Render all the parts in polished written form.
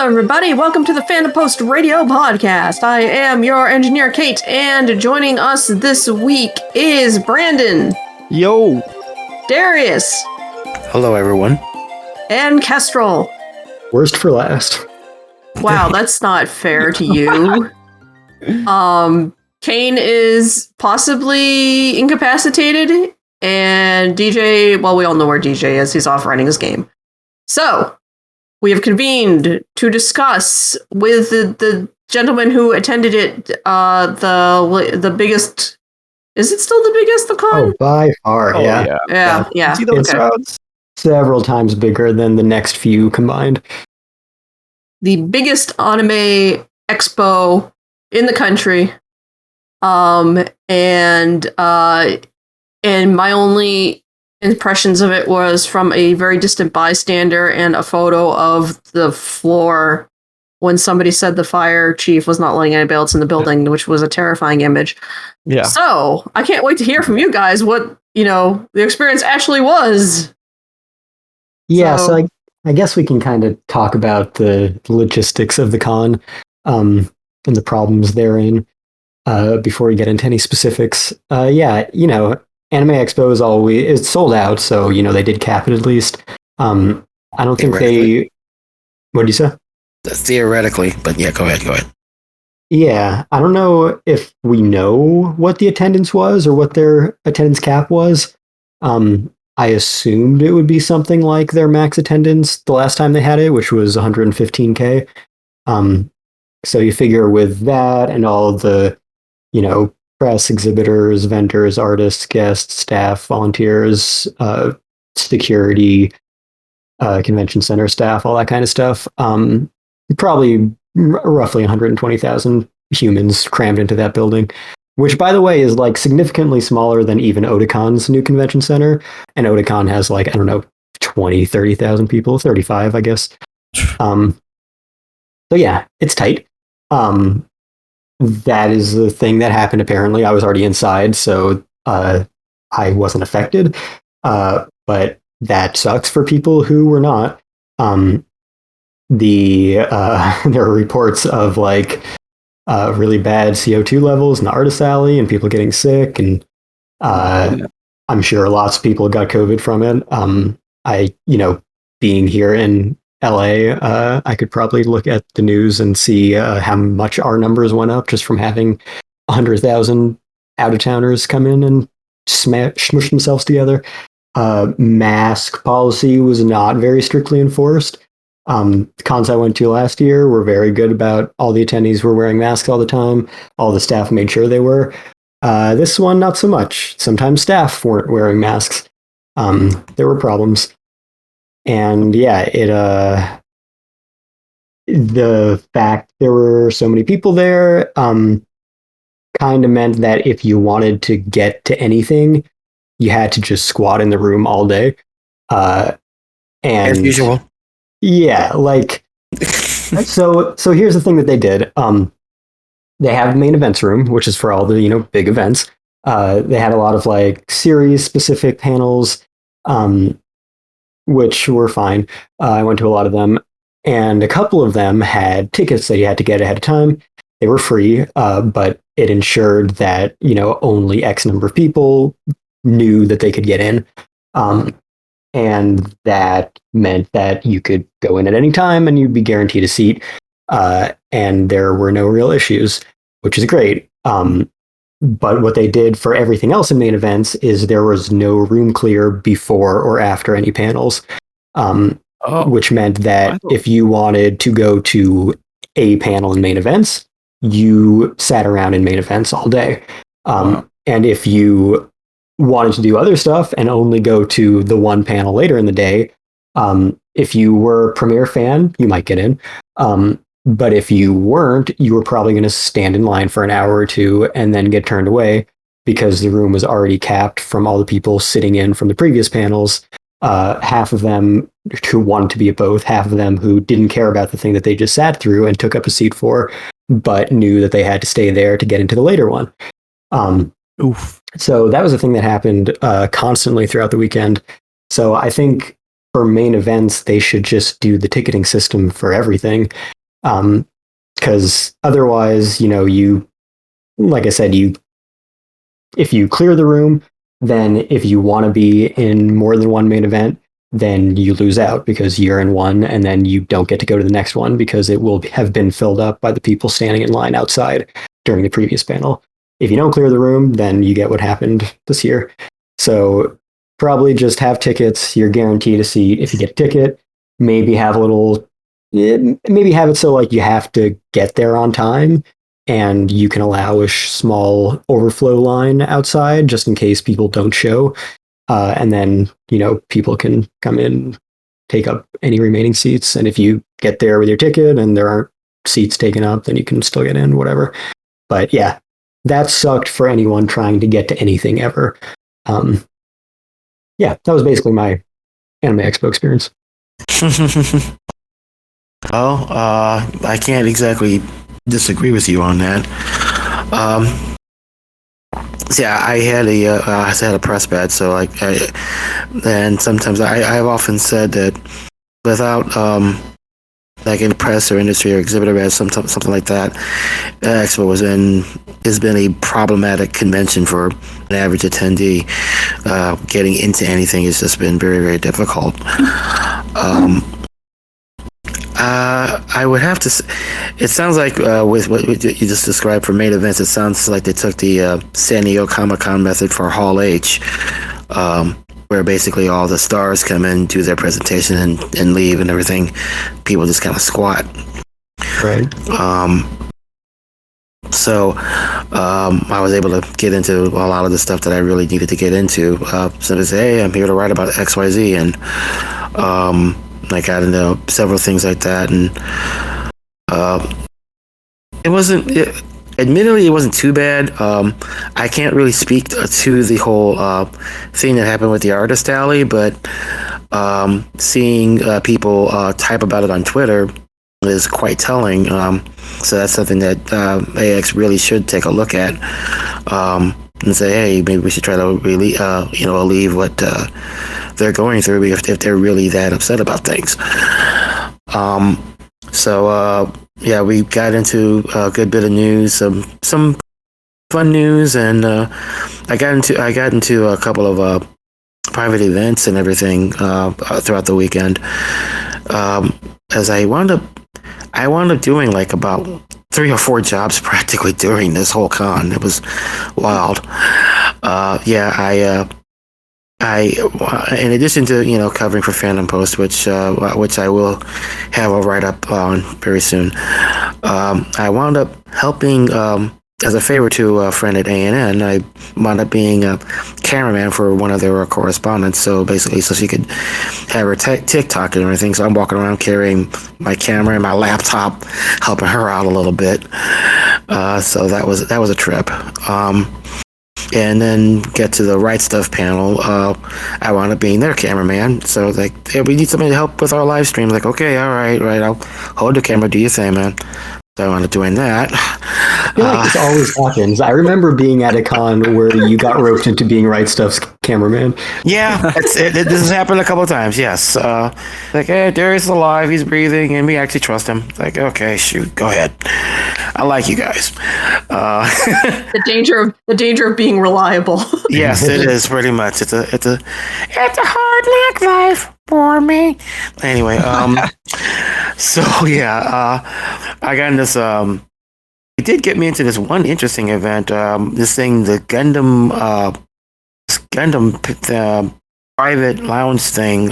everybody. Welcome to the Fandom Post Radio Podcast. I am your engineer, Kate, and joining us this week is Brandon. Yo. Darius. Hello, everyone. And Kestrel. Worst for last. Wow, that's not fair to you. Kane is possibly incapacitated, and DJ, well, we all know where DJ is. He's off running his game. So, we have convened to discuss with the gentleman who attended it, the biggest. Is it still the biggest, the con? Oh, by far, yeah. Yeah. See those crowds? Several times bigger than the next few combined. The biggest anime expo in the country. And my only impressions of it was from a very distant bystander and a photo of the floor when somebody said the fire chief was not letting anybody else in the building, which was a terrifying image. Yeah. So I can't wait to hear from you guys what, the experience actually was. Yeah, so I guess we can kind of talk about the logistics of the con and the problems therein before we get into any specifics. Anime Expo is it's sold out, so they did cap it at least. I don't think they. What did you say? Theoretically, but yeah, go ahead. Yeah, I don't know if we know what the attendance was or what their attendance cap was. I assumed it would be something like their max attendance the last time they had it, which was 115K. So you figure with that and all the, press, exhibitors, vendors, artists, guests, staff, volunteers, security, convention center staff, all that kind of stuff. Probably roughly 120,000 humans crammed into that building, which, by the way, is significantly smaller than even Otacon's new convention center. And Otacon has 20, 30,000 people, 35, I guess. So yeah, it's tight. That is the thing that happened, apparently. I was already inside, so I wasn't affected. But that sucks for people who were not. There are reports of really bad CO2 levels in the artist alley and people getting sick, and I'm sure lots of people got COVID from it. Being here in LA, I could probably look at the news and see how much our numbers went up just from having 100,000 out-of-towners come in and smush themselves together. Mask policy was not very strictly enforced. Cons I went to last year were very good about all the attendees were wearing masks all the time. All the staff made sure they were. This one, not so much. Sometimes staff weren't wearing masks. There were problems. And yeah, the fact there were so many people there kind of meant that if you wanted to get to anything, you had to just squat in the room all day. And as usual. Yeah, so here's the thing that they did. They have a main events room, which is for all the big events. They had a lot of series specific panels, which were fine. I went to a lot of them, and a couple of them had tickets that you had to get ahead of time. They were free, but it ensured that only X number of people knew that they could get in. And that meant that you could go in at any time and you'd be guaranteed a seat. And there were no real issues, which is great. But what they did for everything else in main events is there was no room clear before or after any panels, which meant that if you wanted to go to a panel in main events, you sat around in main events all day. And if you wanted to do other stuff and only go to the one panel later in the day, if you were a Premiere fan, you might get in. But if you weren't, you were probably going to stand in line for an hour or two and then get turned away because the room was already capped from all the people sitting in from the previous panels. Half of them who wanted to be at both, half of them who didn't care about the thing that they just sat through and took up a seat for, but knew that they had to stay there to get into the later one. So that was a thing that happened constantly throughout the weekend. So I think for main events, they should just do the ticketing system for everything. Because otherwise, like I said, if you clear the room, then if you want to be in more than one main event, then you lose out because you're in one and then you don't get to go to the next one because it will have been filled up by the people standing in line outside during the previous panel. If you don't clear the room, then you get what happened this year. So probably just have tickets. You're guaranteed a seat. If you get a ticket, maybe have it so like you have to get there on time and you can allow a small overflow line outside just in case people don't show. And then, people can come in, take up any remaining seats. And if you get there with your ticket and there aren't seats taken up, then you can still get in, whatever. But yeah, that sucked for anyone trying to get to anything ever. Yeah, that was basically my Anime Expo experience. Well, I can't exactly disagree with you on that. I had a press badge, so and sometimes I've often said that without like in press or industry or exhibitor badge, something like that, Expo has been a problematic convention for an average attendee. Getting into anything has just been very, very difficult. I would have to say, it sounds like with what you just described for main events, it sounds like they took the San Diego Comic-Con method for Hall H, where basically all the stars come in, do their presentation, and leave, and everything. People just kind of squat. Right. So I was able to get into a lot of the stuff that I really needed to get into. So they say, hey, I'm here to write about XYZ, and I got into several things like that, and admittedly, it wasn't too bad. I can't really speak to the whole thing that happened with the artist alley, but seeing people type about it on Twitter is quite telling. So that's something that AX really should take a look at and say, hey, maybe we should try to really, alleviate what they're going through if they're really that upset about things. We got into a good bit of news, some fun news, and I got into a couple of private events and everything throughout the weekend. As I wound up doing like about 3 or 4 jobs practically during this whole con. It was wild. I in addition to covering for Fandom Post, which I will have a write up on very soon, I wound up helping as a favor to a friend at ANN. I wound up being a cameraman for one of their correspondents. So basically, so she could have her TikTok and everything. So I'm walking around carrying my camera and my laptop, helping her out a little bit. So that was a trip. And then get to the Right Stuff panel. I wound up being their cameraman. So hey, we need somebody to help with our live stream. Like, okay, all right, I'll hold the camera, do your thing, man. So I wound up doing that. I feel like this always happens. I remember being at a con where you got roped into being Right Stuff's cameraman. Yeah, this has happened a couple of times, yes. Hey, Darius is alive, he's breathing, and we actually trust him. Like, okay, shoot, go ahead. I like you guys. The danger of being reliable. Yes, it is pretty much. It's a hard luck life for me. Anyway, so yeah, I got in this. It did get me into this one interesting event. This thing, the Gundam private lounge thing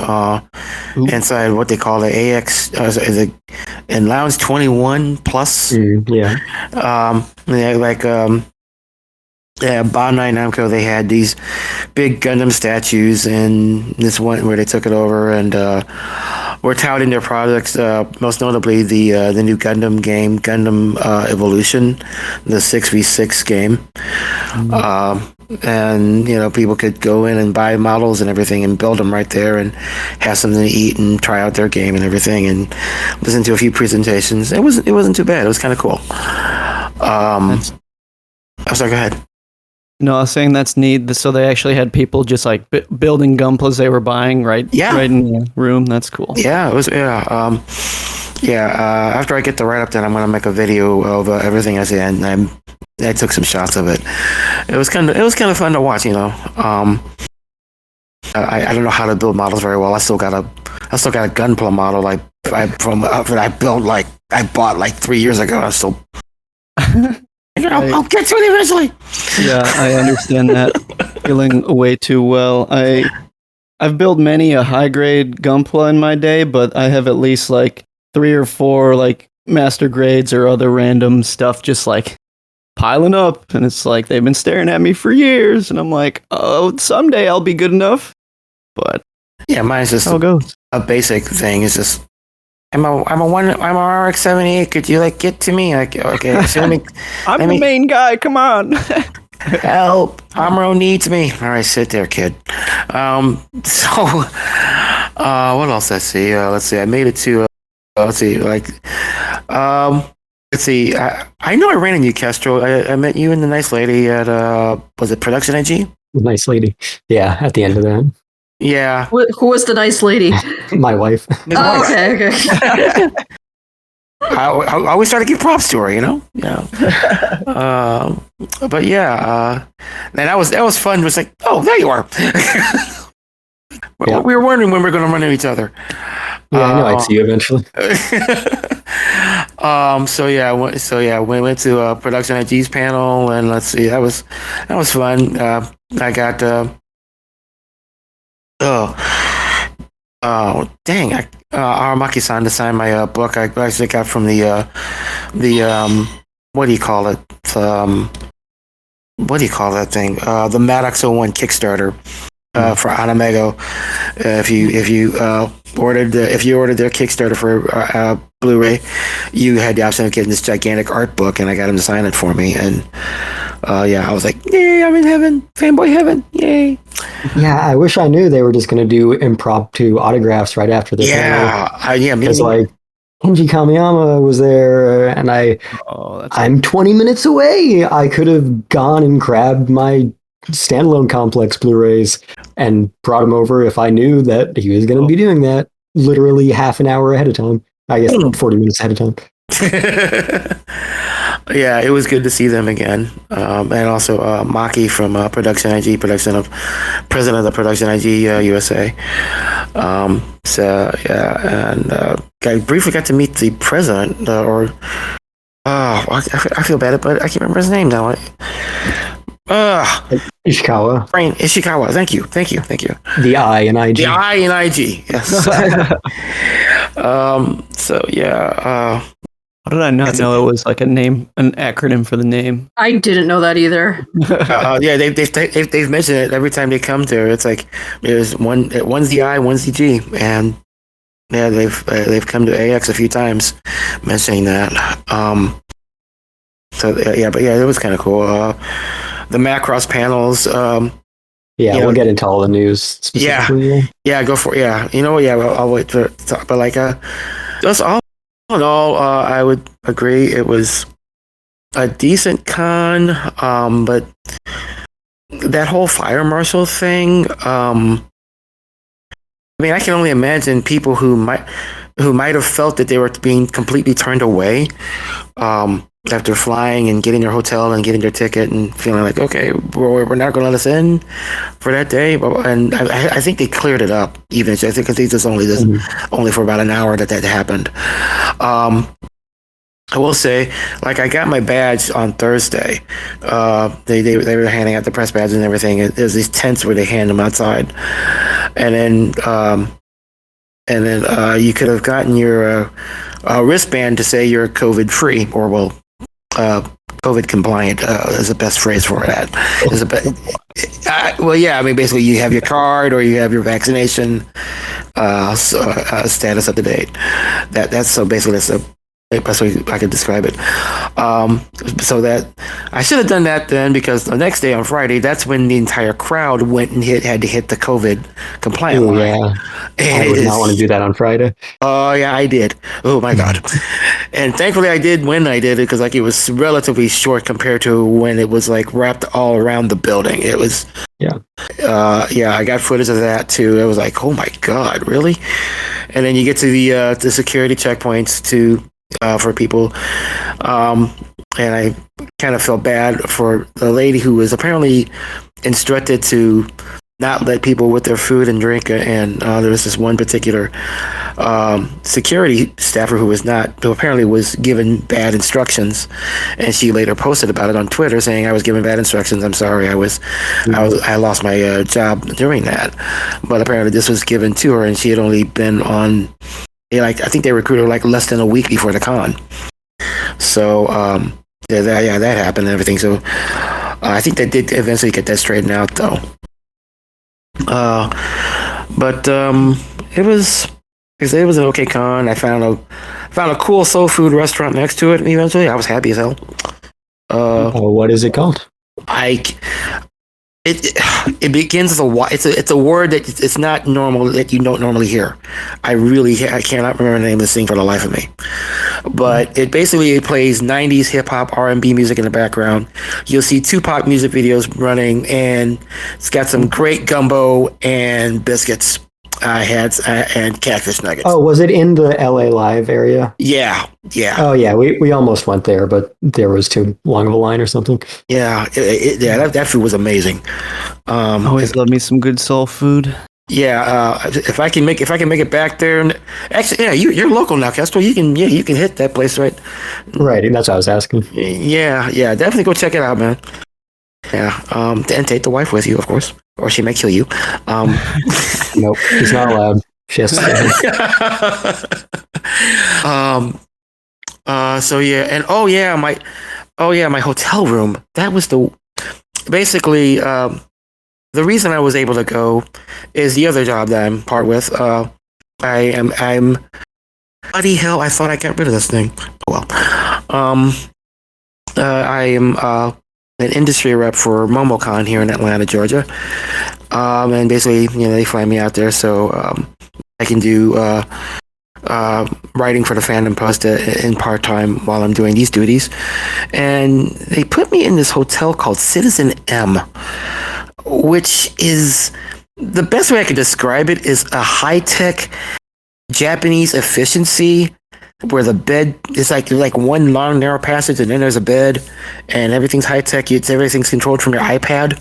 inside what they call the AX in Lounge 21 Plus. Bandai Namco, they had these big Gundam statues, and this one where they took it over and were touting their products, most notably the new Gundam game, Gundam Evolution, the 6v6 game. And people could go in and buy models and everything and build them right there and have something to eat and try out their game and everything and listen to a few presentations. It wasn't too bad. It was kind of cool. I'm sorry, go ahead. No, I was saying that's neat. So they actually had people just like building Gunplas they were buying right in the room. That's cool. Yeah, it was. After I get the write up, then I'm gonna make a video of everything I see, and I took some shots of it. It was kind of fun to watch. I don't know how to build models very well. I still got a Gunpla model that I bought like 3 years ago. I still. I'll get to it eventually. Yeah, I understand that feeling way too well. I've built many a high grade Gunpla in my day, but I have at least like 3 or 4 like master grades or other random stuff just like piling up, and it's like they've been staring at me for years, and I'm like, oh, someday I'll be good enough. But yeah, mine's just how it goes. A basic thing. It's just I'm a RX-78. Could you like get to me? Like, okay, I'm the main guy. Come on. Help! Amro needs me. All right, sit there, kid. So, what else? Let's see. I made it to. Let's see. Let's see. I know I ran into you, Castro. I met you and the nice lady at was it Production IG? Nice lady. Yeah, at the end of that. Yeah. Who was the nice lady? My wife. Oh, okay. I always try to give props to her, Yeah. But yeah, and that was fun. It was like, oh, there you are. Yeah. We were wondering when we are going to run into each other. Yeah, I know I'd see you eventually. We went to Production IG's panel, and let's see, that was fun. I got dang! Aramaki-san to sign my book. I actually got from the what do you call it? What do you call that thing? The Maddox 01 Kickstarter for Animego. If you ordered their Kickstarter for Blu-ray, you had the option of getting this gigantic art book, and I got him to sign it for me. And I was like, yay! I'm in heaven, fanboy heaven, yay! Yeah, I wish I knew they were just going to do impromptu autographs right after this. Because like Kenji Kamiyama was there, and I'm 20 minutes away. I could have gone and grabbed my standalone complex Blu-rays and brought him over if I knew that he was going to be doing that literally half an hour ahead of time. I guess 40 minutes ahead of time. Yeah, it was good to see them again, and also Maki from Production IG, president of the Production IG USA. I briefly got to meet the president, I feel bad, but I can't remember his name now. Ishikawa. Ishikawa. Thank you. The I in IG. The I in IG. Yes. How did I not know it was like an acronym for the name? I didn't know that either. They've mentioned it every time they come there. It's like there's one's the I, one's the G, and yeah, they've come to AX a few times mentioning that. It was kind of cool. The Macross panels. We'll get into all the news specifically. Yeah, go for it. Yeah, I'll wait to talk. But like, just all in all, I would agree it was a decent con. But that whole fire marshal thing. I can only imagine people who might have felt that they were being completely turned away. After flying and getting their hotel and getting their ticket and feeling like, okay, we're not going to let us in for that day. And I think they cleared it up even. I think it was only for about an hour that happened. I will say, like, I got my badge on Thursday. They were handing out the press badge and everything. There's these tents where they hand them outside. And then you could have gotten your wristband to say you're COVID free, or COVID compliant is the best phrase for that. Basically you have your card or you have your vaccination status up to date. That's Best way I could describe it. So that I should have done that then, because the next day on Friday, that's when the entire crowd went and had to hit the COVID compliant line. Yeah, And I would not want to do that on Friday. Oh yeah, I did. Oh my god! And thankfully, I did when I did it, because like it was relatively short compared to when it was like wrapped all around the building. It was Yeah. Yeah. I got footage of that too. It was like, oh my god, really? And then you get to the security checkpoints for people, and I kind of felt bad for the lady who was apparently instructed to not let people with their food and drink, and there was this one particular security staffer who apparently was given bad instructions, and she later posted about it on Twitter saying, I was given bad instructions, I'm sorry, I lost my job doing that. But apparently this was given to her, and she had only been on, I think they recruited her like less than a week before the con. So that happened and everything. So I think they did eventually get that straightened out though. But it was an okay con. I found a cool soul food restaurant next to it. Eventually, I was happy as hell. What is it called? It begins with it's a word that it's not normal, that you don't normally hear. I cannot remember the name of this thing for the life of me. But it basically plays 90s hip hop R&B music in the background. You'll see Tupac music videos running, and it's got some great gumbo and biscuits. And catfish nuggets. Oh, was it in the LA Live area? Yeah. Oh, yeah. We almost went there, but there was too long of a line or something. Yeah, that food was amazing. Always love me some good soul food. Yeah, if I can make it back there, and actually, yeah, you're local now, Castro. You can hit that place, right? Right, that's what I was asking. Yeah, definitely go check it out, man. Yeah, and take the wife with you, of course, or she may kill you. Nope, she's not allowed. She has to stay. So yeah, and my hotel room. That was basically the reason I was able to go is the other job that I'm part with. I'm bloody hell. I thought I got rid of this thing. Well, I am an industry rep for MomoCon here in Atlanta, Georgia. And basically, they fly me out there so I can do writing for the Fandom Post in part-time while I'm doing these duties. And they put me in this hotel called Citizen M, which is, the best way I could describe it is a high-tech Japanese efficiency, where the bed is like one long narrow passage, and then there's a bed, and everything's high tech. Everything's controlled from your iPad,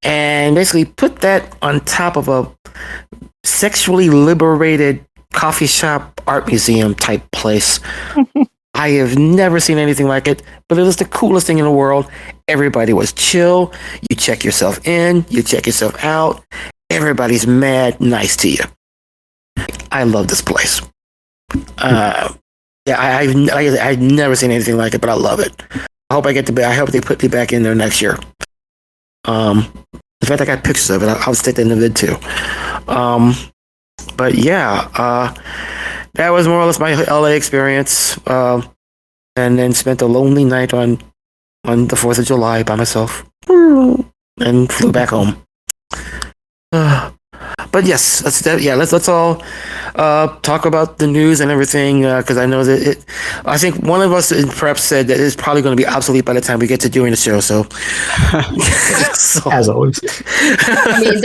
and basically put that on top of a sexually liberated coffee shop, art museum type place. I have never seen anything like it, but it was the coolest thing in the world. Everybody was chill. You check yourself in, you check yourself out. Everybody's mad nice to you. I love this place. I've never seen anything like it, but I love it. I hope they put me back in there next year. In fact, I got pictures of it. I'll stick that in the vid too. But yeah, that was more or less my LA experience. And then spent a lonely night on the 4th of July by myself, and flew back home. But yes, let's all talk about the news and everything, because I know that I think one of us in prep said that it's probably going to be obsolete by the time we get to doing the show. So, as always, I mean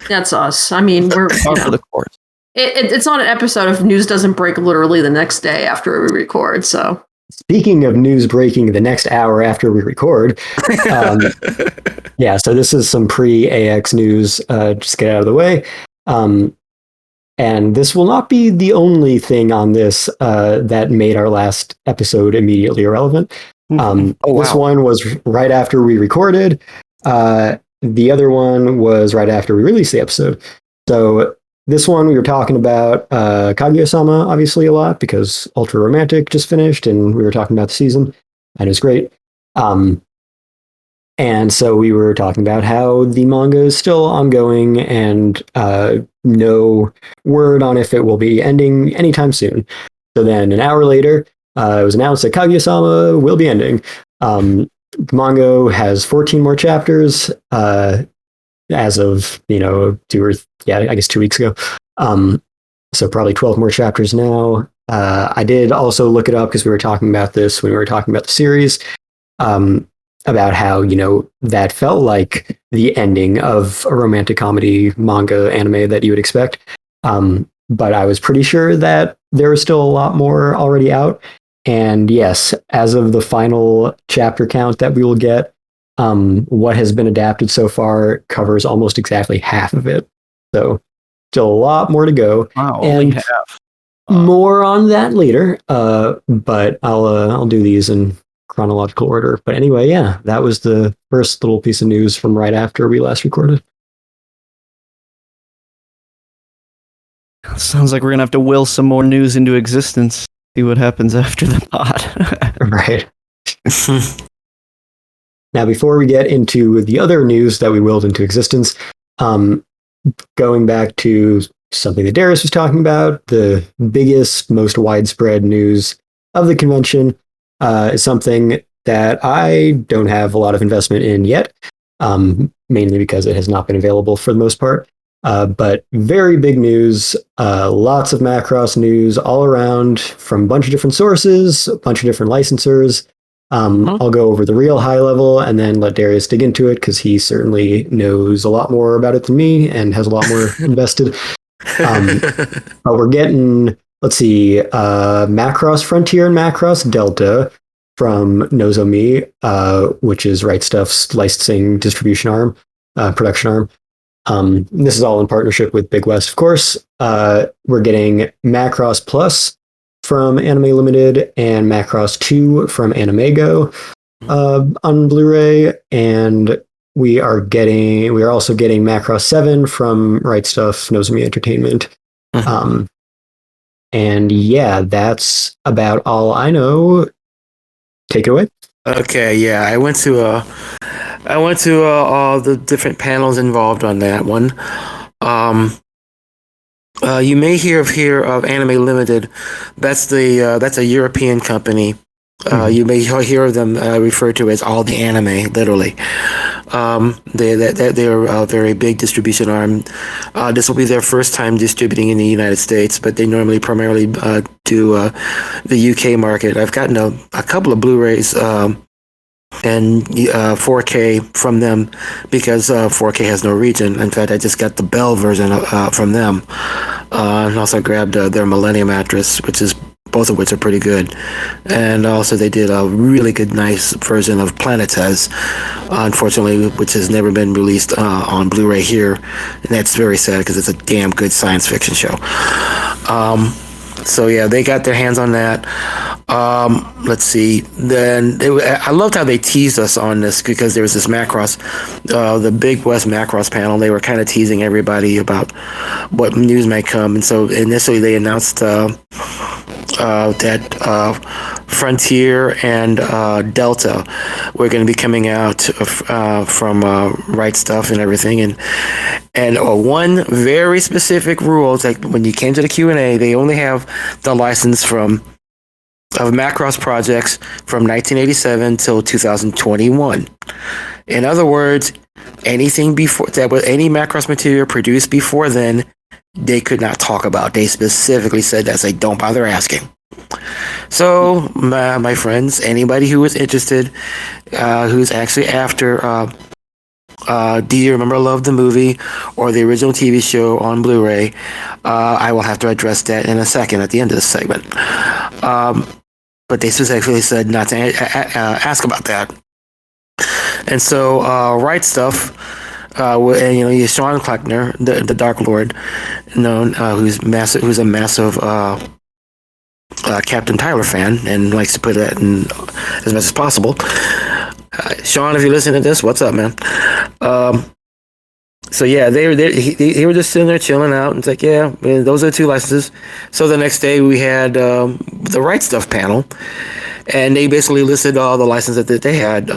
that's us. I mean, we're For the course. it's not an episode if news doesn't break literally the next day after we record. So, speaking of news breaking the next hour after we record, yeah, so this is some pre-AX news, just get out of the way. And this will not be the only thing on this that made our last episode immediately irrelevant. This one was right after we recorded. The other one was right after we released the episode. So this one we were talking about Kaguya-sama, obviously, a lot, because Ultra Romantic just finished, and we were talking about the season, and it was great. And so we were talking about how the manga is still ongoing, and no word on if it will be ending anytime soon. So then an hour later, it was announced that Kaguya-sama will be ending. Manga has 14 more chapters as of 2 weeks ago. So probably 12 more chapters now. I did also look it up because we were talking about this when we were talking about the series, about how that felt like the ending of a romantic comedy manga anime that you would expect. But I was pretty sure that there was still a lot more already out. And yes, as of the final chapter count that we will get, what has been adapted so far covers almost exactly half of it. So still a lot more to go. Wow, only and half. More on that later. But I'll do these in chronological order. But anyway, yeah, that was the first little piece of news from right after we last recorded. Sounds like we're gonna have to will some more news into existence. See what happens after the pod. Right. Now, before we get into the other news that we willed into existence, going back to something that Darius was talking about, the biggest, most widespread news of the convention is something that I don't have a lot of investment in yet, mainly because it has not been available for the most part. But very big news, lots of Macross news all around from a bunch of different sources, a bunch of different licensors. I'll go over the real high level and then let Darius dig into it because he certainly knows a lot more about it than me and has a lot more invested. But we're getting, let's see, Macross Frontier and Macross Delta from Nozomi, which is Right Stuff's licensing distribution arm, production arm. This is all in partnership with Big West, of course. We're getting Macross Plus from Anime Limited and Macross 2 from Animego on Blu-ray, and we are also getting Macross 7 from Right Stuff Nozomi Entertainment. And yeah, that's about all I know. Take it away. Okay, yeah, I went to all the different panels involved on that one. You may hear of Anime Limited. That's a European company. You may hear of them referred to as all the anime, literally. They're a very big distribution arm. This will be their first time distributing in the United States, but they normally primarily do the UK market. I've gotten a couple of Blu-rays and 4K from them because 4K has no region. In fact, I just got the Bell version from them, and also grabbed their Millennium Mattress, both of which are pretty good. And also they did a really good, nice version of Planetes, unfortunately, which has never been released on Blu-ray here, and that's very sad because it's a damn good science fiction show. So yeah, they got their hands on that. Let's see. Then I loved how they teased us on this because there was this Macross, the Big West Macross panel. They were kind of teasing everybody about what news might come, and so initially they announced that Frontier and Delta were going to be coming out from Right Stuff and everything, and one very specific rule is like when you came to the Q&A, they only have the license of Macross projects from 1987 till 2021. In other words, anything before that, with any Macross material produced before then, they could not talk about. They specifically said that, say, don't bother asking. So, my friends, anybody who is interested, who's actually after Do You Remember Love the Movie or the original TV show on Blu-ray, I will have to address that in a second at the end of this segment. But they specifically said not to ask about that. And so, Right Stuff, and Sean Kleckner, the Dark Lord, known who's a massive Captain Tyler fan and likes to put that in as much as possible. Sean, if you listen to this, what's up, man? So yeah, they were just sitting there chilling out, and it's like, yeah, those are the two licenses. So the next day we had the Right Stuff panel, and they basically listed all the licenses that they had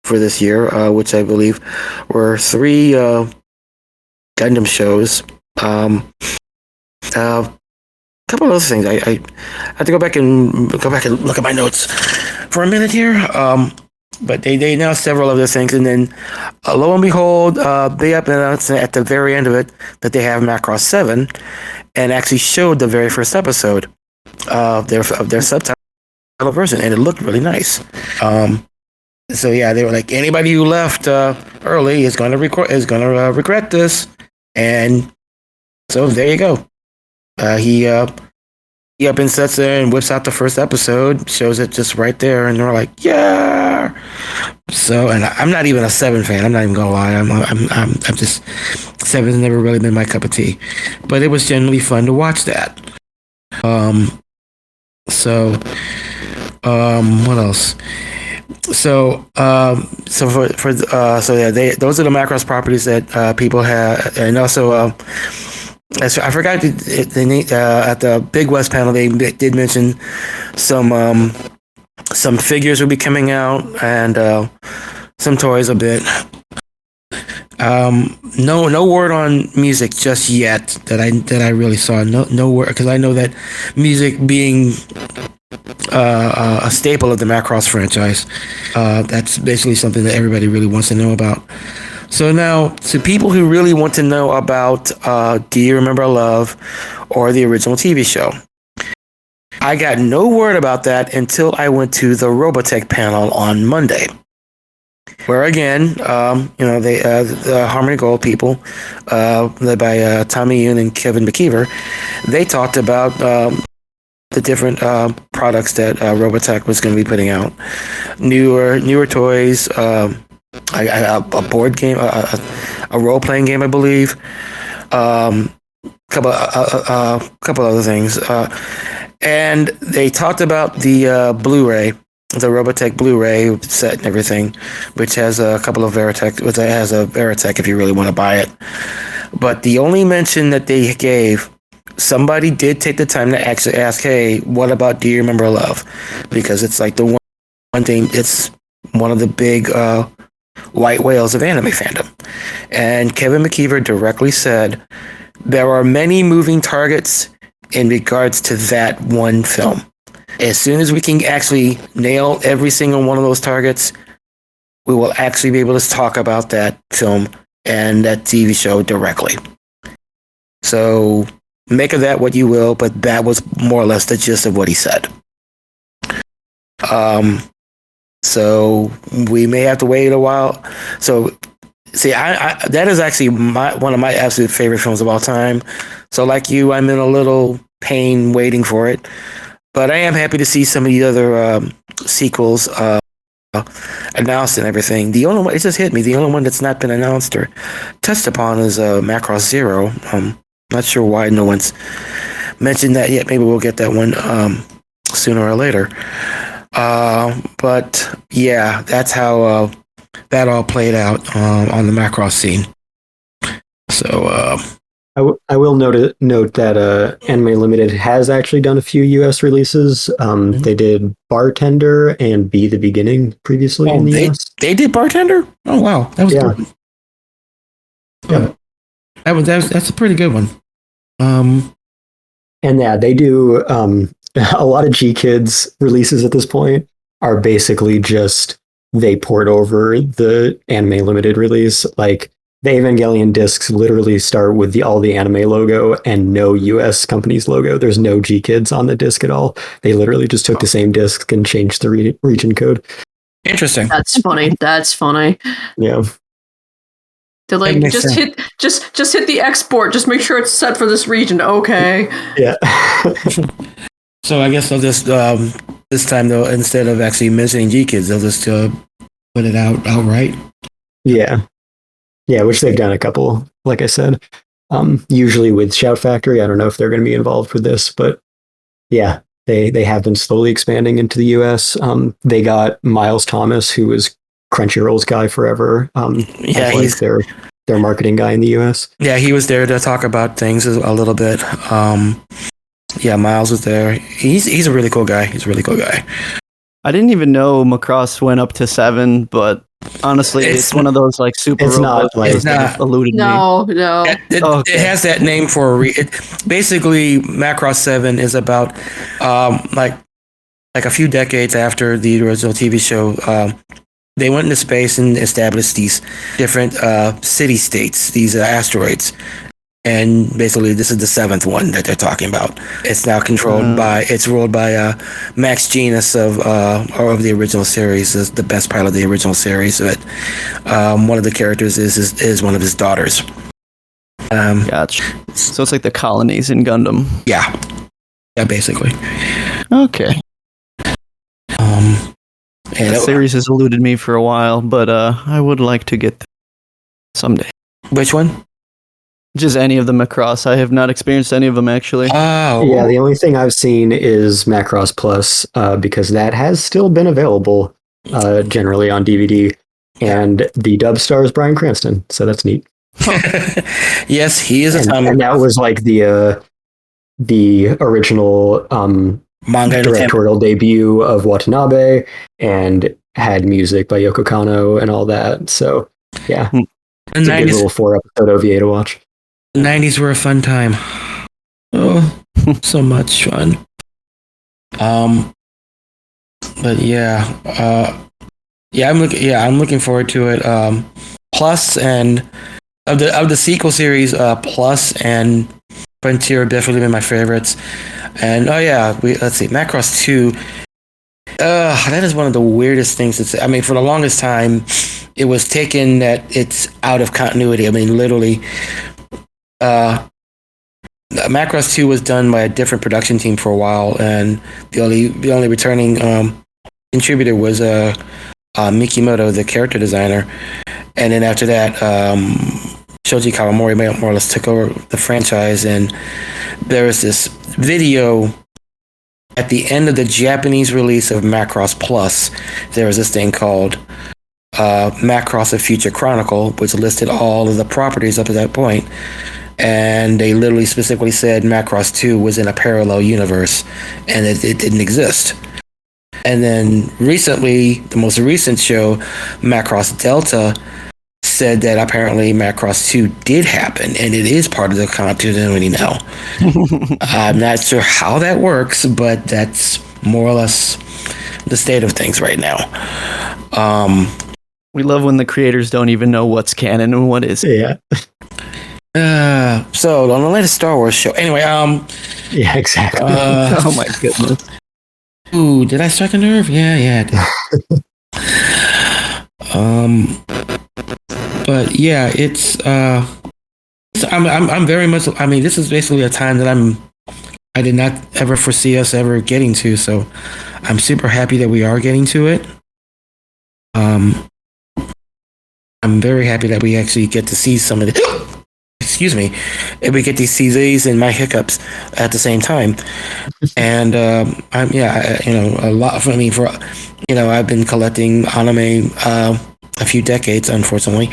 for this year, which I believe were 3 Gundam shows, a couple of other things. I have to go back and look at my notes for a minute here. But they announced several other things, and then lo and behold, they announced at the very end of it that they have Macross 7, and actually showed the very first episode of their subtitle version, and it looked really nice. So yeah, they were like, anybody who left early is going to regret this, and so there you go. He up and sits there and whips out the first episode, shows it just right there, and they're like, yeah. So, and I'm not even a 7 fan. I'm not even gonna lie. I'm just 7's never really been my cup of tea, but it was generally fun to watch that. What else? So yeah, those are the Macross properties that people have, and also I forgot the name at the Big West panel. They did mention some figures will be coming out, and some toys a bit. No word on music just yet that I really saw. No word, because I know that music being a staple of the Macross franchise, that's basically something that everybody really wants to know about. So now, to people who really want to know about Do You Remember Love or the original TV show, I got no word about that until I went to the Robotech panel on Monday, where again, the Harmony Gold people, led by Tommy Yoon and Kevin McKeever, they talked about the different products that Robotech was going to be putting out, newer toys, a board game, a role playing game, I believe, couple other things, and they talked about the Blu-ray, the Robotech Blu-ray set and everything, which has a couple of Veritech. Which has a Veritech if you really want to buy it. But the only mention that they gave, somebody did take the time to actually ask, "Hey, what about Do You Remember Love?" Because it's like the one thing. It's one of the big white whales of anime fandom. And Kevin McKeever directly said, there are many moving targets in regards to that one film. As soon as we can actually nail every single one of those targets, we will actually be able to talk about that film and that TV show directly. So make of that what you will, but that was more or less the gist of what he said. So we may have to wait a while. So see, I that is actually one of my absolute favorite films of all time. So like you, I'm in a little pain waiting for it. But I am happy to see some of the other sequels announced and everything. The only one, it just hit me, the only one that's not been announced or touched upon is Macross Zero. Not sure why no one's mentioned that yet. Maybe we'll get that one sooner or later. But yeah, that's how that all played out on the Macross scene. So I will note that Anime Limited has actually done a few US releases. They did Bartender and Be the Beginning previously in the US. They did Bartender? Oh wow, that was good. Yeah, that's a pretty good one. And yeah, they do a lot of G Kids releases at this point are basically just they port over the Anime Limited release. Like the Evangelion discs literally start with all the anime logo and no US company's logo. There's no G Kids on the disc at all. They literally just took the same disc and changed the region code. Interesting. That's funny. Yeah. To like just hit the export. Just make sure it's set for this region. Okay. Yeah. So I guess they'll just this time though, instead of actually mentioning G Kids, they'll just put it out outright. Yeah. Yeah, which they've done a couple, like I said. Usually with Shout Factory, I don't know if they're going to be involved with this, but yeah, they have been slowly expanding into the US. They got Miles Thomas, who was Crunchyroll's guy forever. He's their marketing guy in the US. Yeah, he was there to talk about things a little bit. Yeah, Miles was there. He's a really cool guy. I didn't even know Macross went up to 7, but Honestly, it's one of those like super It's not robust like- things that It's not. eluded me. No. It has that name for a reason. Basically, Macross 7 is about like a few decades after the original TV show. They went into space and established these different city states, these asteroids. And basically, this is the 7th one that they're talking about. It's now ruled by Max Genus of the original series, the best pilot of the original series. But one of the characters is one of his daughters. Gotcha. So it's like the colonies in Gundam. Yeah, basically. Okay. And The series has eluded me for a while, but I would like to get there someday. which one? Just any of them across. I have not experienced any of them actually. Oh, Yeah, the only thing I've seen is Macross Plus, because that has still been available generally on DVD. And the dub stars Bryan Cranston, so that's neat. yes, he is a And that was like the original manga directorial debut of Watanabe, and had music by Yoko Kanno and all that. So yeah, The it's a good 90s, little 4-episode OVA to watch. 90s were a fun time. Oh, so much fun. But I'm looking forward to it. Plus, and of the sequel series, Plus and Frontier have definitely been my favorites. And let's see, Macross 2. That is one of the weirdest things to say. I mean, for the longest time, it was taken that it's out of continuity. I mean, literally, Macross 2 was done by a different production team for a while, and the only returning contributor was Mikimoto, the character designer. And then after that, Shoji Kawamori more or less took over the franchise, and there was this video at the end of the Japanese release of Macross Plus. There was this thing called Macross: A Future Chronicle, which listed all of the properties up to that point. And they literally specifically said Macross 2 was in a parallel universe, and it didn't exist. And then recently, the most recent show, Macross Delta, said that apparently Macross 2 did happen, and it is part of the continuity now. I'm not sure how that works, but that's more or less the state of things right now. We love when the creators don't even know what's canon and what isn't. Yeah, So on the latest Star Wars show, anyway, yeah, exactly. Oh my goodness. ooh, did I strike a nerve? Yeah, I did. But yeah, I'm very much. I mean, this is basically a time that I did not ever foresee us ever getting to. So I'm super happy that we are getting to it. I'm very happy that we actually get to see some of the. Excuse me, if we get to see these and my hiccups at the same time, and a lot. I've been collecting anime a few decades, unfortunately.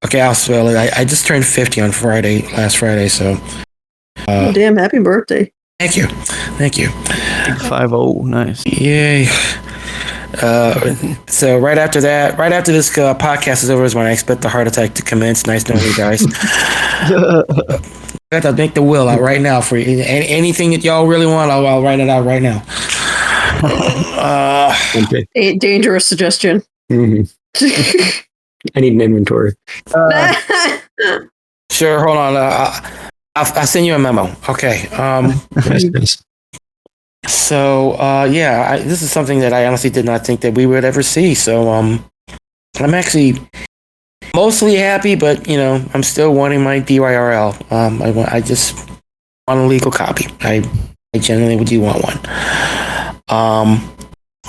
Okay, I'll spell it. I just turned 50 on last Friday, so. Oh, damn! Happy birthday! Thank you. Big 5-0, nice. Yay. So right after this podcast is over is when I expect the heart attack to commence. Nice knowing you guys. I have to make the will out right now for you. Anything that y'all really want, I'll write it out right now. Okay. A dangerous suggestion. Mhm. I need an inventory. Sure, hold on. I'll send you a memo. Okay. Nice. So this is something that I honestly did not think that we would ever see. So I'm actually mostly happy, but I'm still wanting my DYRL. I just want a legal copy. I genuinely do want one.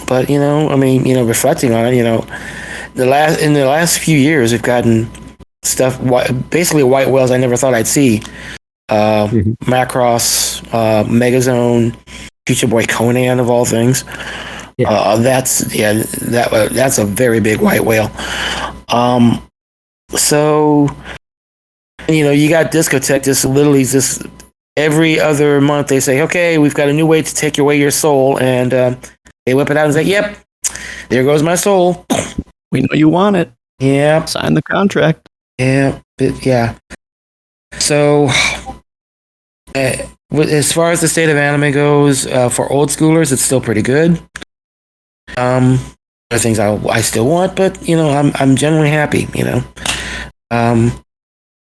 But reflecting on it, in the last few years, we've gotten stuff, basically white whales I never thought I'd see. Macross, Megazone, Future Boy Conan of all things. Yeah. That's a very big white whale. So you got Discotech just every other month they say, okay, we've got a new way to take away your soul, and they whip it out and say, yep, there goes my soul. We know you want it. Yeah, Sign the contract. yeah, yeah. So, as far as the state of anime goes, for old schoolers, it's still pretty good. There are things I still want, but I'm generally happy.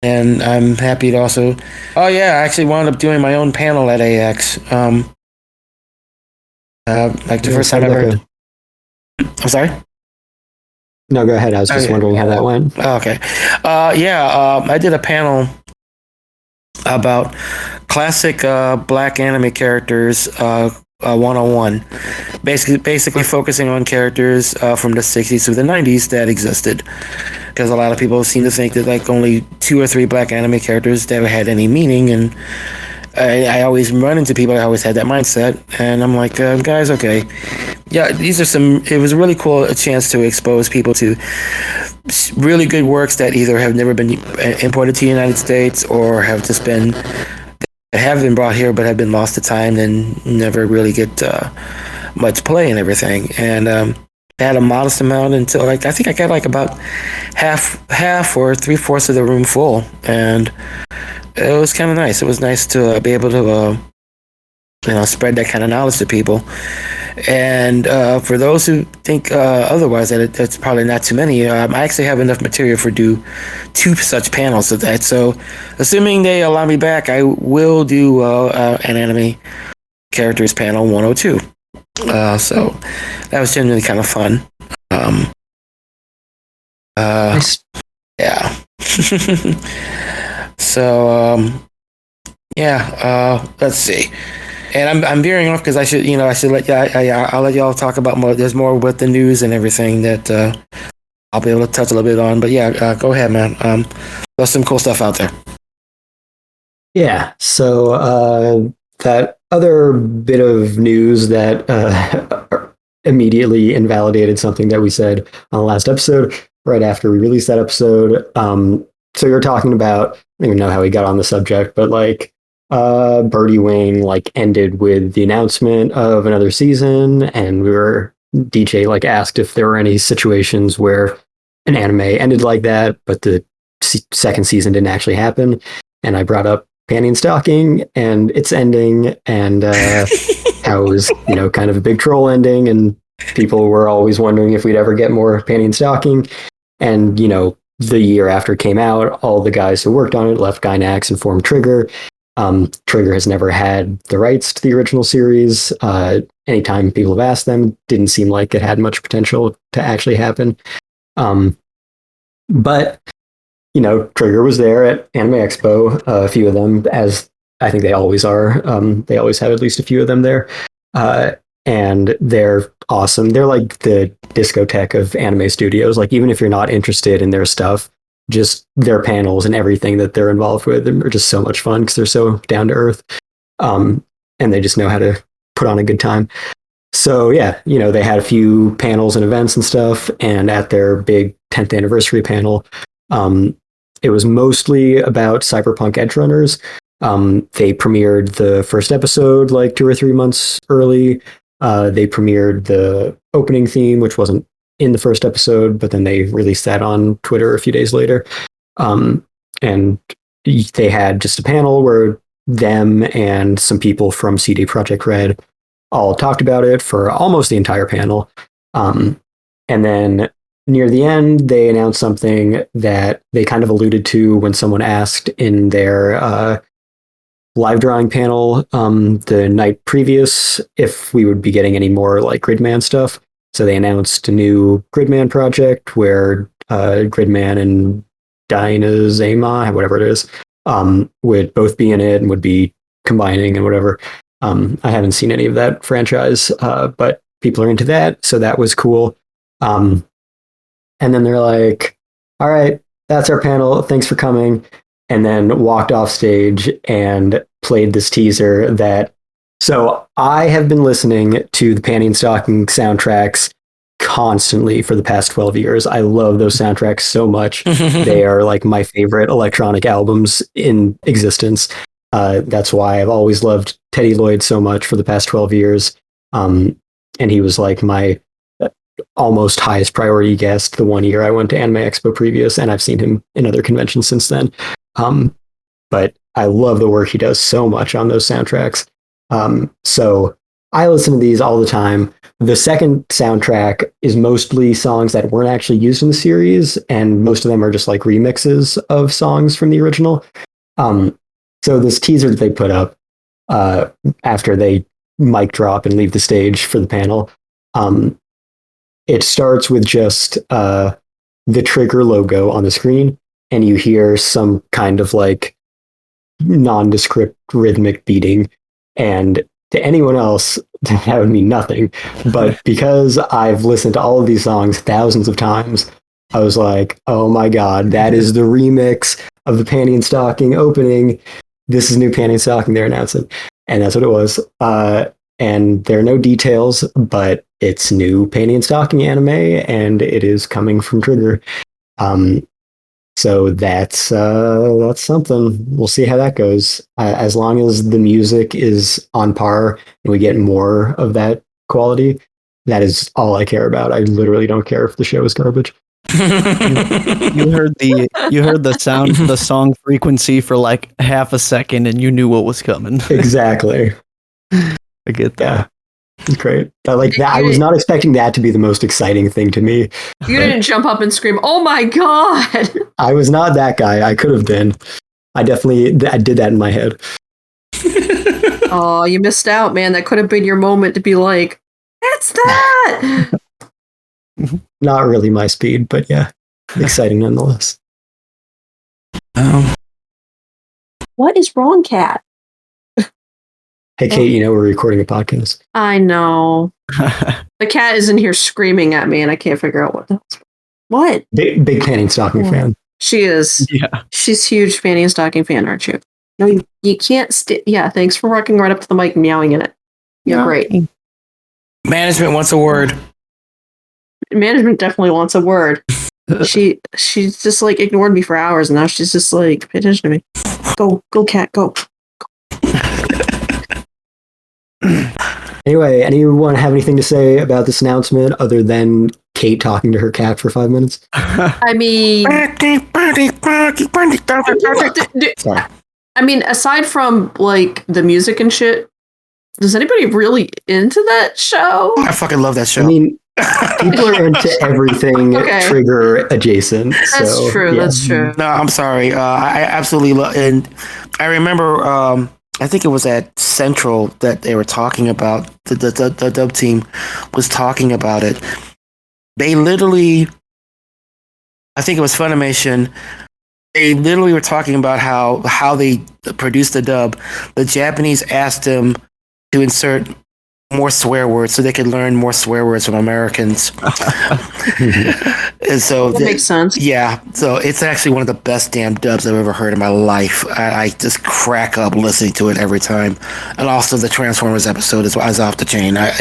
And I'm happy to also. Oh yeah, I actually wound up doing my own panel at AX. Like the first time I ever. I'm sorry. No, go ahead. I was just wondering how that went. Okay. I did a panel about classic black anime characters 101. Basically focusing on characters from the 60s to the 90s that existed. Because a lot of people seem to think that like only 2 or 3 black anime characters never had any meaning, and I always run into people that always had that mindset, and I'm like, guys, okay, yeah, these are it was really cool, a chance to expose people to really good works that either have never been imported to the United States or have just been brought here but have been lost to time and never really get much play and everything. And I had a modest amount until I think I got like about half or 3/4 of the room full, and it was kind of nice. It was nice to be able to spread that kind of knowledge to people. And for those who think otherwise, that it's probably not too many, I actually have enough material for 2 such panels of that. So assuming they allow me back, I will do an anime characters panel 102. So that was genuinely kind of fun. Nice. Yeah. So let's see. And I'm veering off because I should let I'll let y'all talk about more. There's more with the news and everything that I'll be able to touch a little bit on. But yeah, go ahead, man. There's some cool stuff out there. Yeah. So that other bit of news that immediately invalidated something that we said on the last episode, right after we released that episode. So you're talking about, I don't even know how we got on the subject, but like Birdie Wing like ended with the announcement of another season, and DJ like asked if there were any situations where an anime ended like that, but the second season didn't actually happen. And I brought up Panty and Stocking and its ending, and how it was, kind of a big troll ending, and people were always wondering if we'd ever get more Panty and Stocking. And, the year after it came out, all the guys who worked on it left Gainax and formed Trigger. Trigger has never had the rights to the original series. Anytime people have asked them, didn't seem like it had much potential to actually happen. But Trigger was there at Anime Expo, a few of them, as I think they always are. They always have at least a few of them there. And they're awesome. They're like the discotheque of anime studios. Like, even if you're not interested in their stuff, just their panels and everything that they're involved with are just so much fun because they're so down to earth. And they just know how to put on a good time. So yeah, they had a few panels and events and stuff. And at their big 10th anniversary panel, it was mostly about cyberpunk edgerunners. They premiered the first episode like 2 or 3 months early. They premiered the opening theme, which wasn't in the first episode, but then they released that on Twitter a few days later. And they had just a panel where them and some people from CD Projekt Red all talked about it for almost the entire panel. And then near the end, they announced something that they kind of alluded to when someone asked in their live drawing panel the night previous if we would be getting any more like Gridman stuff. So they announced a new Gridman project where Gridman and Dynazema, whatever it is, would both be in it and would be combining and whatever. I haven't seen any of that franchise, but people are into that, so that was cool. And then they're like, all right, that's our panel. Thanks for coming. And then walked off stage and played this teaser that... So I have been listening to the Panty and Stocking soundtracks constantly for the past 12 years. I love those soundtracks so much. They are like my favorite electronic albums in existence. That's why I've always loved Teddy Lloyd so much for the past 12 years. And he was like my almost highest priority guest the one year I went to Anime Expo previous, and I've seen him in other conventions since then. But I love the work he does so much on those soundtracks. So I listen to these all the time. The second soundtrack is mostly songs that weren't actually used in the series, and most of them are just like remixes of songs from the original. So this teaser that they put up after they mic drop and leave the stage for the panel, it starts with just the Trigger logo on the screen, and you hear some kind of like nondescript rhythmic beating. And to anyone else, that would mean nothing. But because I've listened to all of these songs thousands of times, I was like, oh my God, that is the remix of the Panty and Stocking opening. This is new Panty and Stocking they're announcing. And that's what it was. And there are no details, but it's new Panty and Stocking anime, and it is coming from Trigger. So that's something. We'll see how that goes. As long as the music is on par and we get more of that quality, that is all I care about. I literally don't care if the show is garbage. You heard the song frequency for like half a second, and you knew what was coming. Exactly. I get that. Yeah. Great. I was not expecting that to be the most exciting thing to me. You didn't jump up and scream, "Oh my God!" I was not that guy. I could have been. I did that in my head. Oh, you missed out, man. That could have been your moment to be like, "It's that!" Not really my speed, but yeah, exciting nonetheless. What is wrong, Cat? Hey, Kate, we're recording a podcast. I know. The cat is in here screaming at me, and I can't figure out what the hell's what. Big Panty and Stocking fan. She is. Yeah. She's huge Fanny and Stocking fan, aren't you? No, you can't. Yeah, thanks for walking right up to the mic and meowing in it. You're great. Management wants a word. Management definitely wants a word. She's just like ignored me for hours, and now she's just like, pay attention to me. Go, cat, go. Anyway, anyone have anything to say about this announcement other than Kate talking to her cat for 5 minutes? I mean, Sorry. I mean, aside from like the music and shit, is anybody really into that show? I fucking love that show. I mean, people are into everything Okay. Trigger adjacent. That's so, true. yeah. That's true. No, I'm sorry. I absolutely love, and I remember. I think it was at Central that they were talking about the dub team was talking about it. They literally, I think it was Funimation. They literally were talking about how they produced the dub. The Japanese asked them to insert more swear words so they could learn more swear words from Americans. And so That makes sense. Yeah, so it's actually one of the best damn dubs I've ever heard in my life. I just crack up listening to it every time. And also the Transformers episode is off the chain. I'm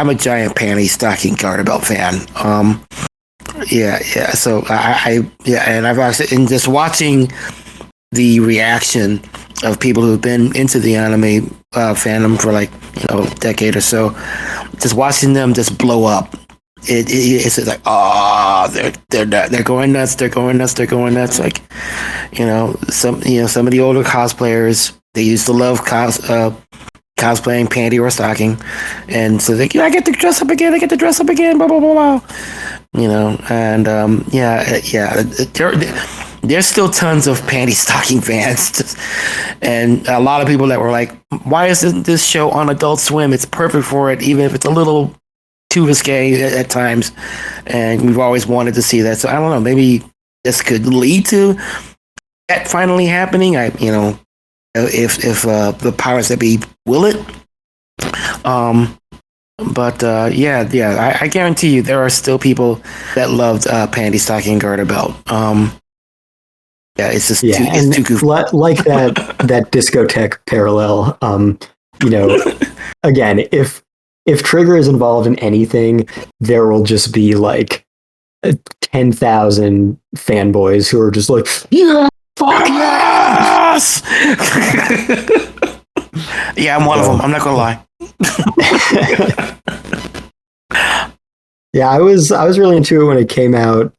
a giant Panty Stocking Garter Belt fan. So and I've actually, in just watching the reaction of people who've been into the anime fandom for like a decade or so, just watching them just blow up. It's like, they're going nuts. They're going nuts. Like, some of the older cosplayers, they used to love cosplaying Panty or Stocking, and so they, I get to dress up again. Blah blah blah blah. There's still tons of Panty Stocking fans, and a lot of people that were like, "Why isn't this show on Adult Swim? It's perfect for it, even if it's a little too risque at times." And we've always wanted to see that. So I don't know. Maybe this could lead to that finally happening. If the powers that be will it. I guarantee you there are still people that loved Panty Stocking Garter Belt. It's just it's too goofy. Like that discotheque parallel. Again, if Trigger is involved in anything, there will just be like 10,000 fanboys who are just like, yeah, fuck yes. Yeah, I'm one of them. I'm not gonna lie. Yeah, I was really into it when it came out,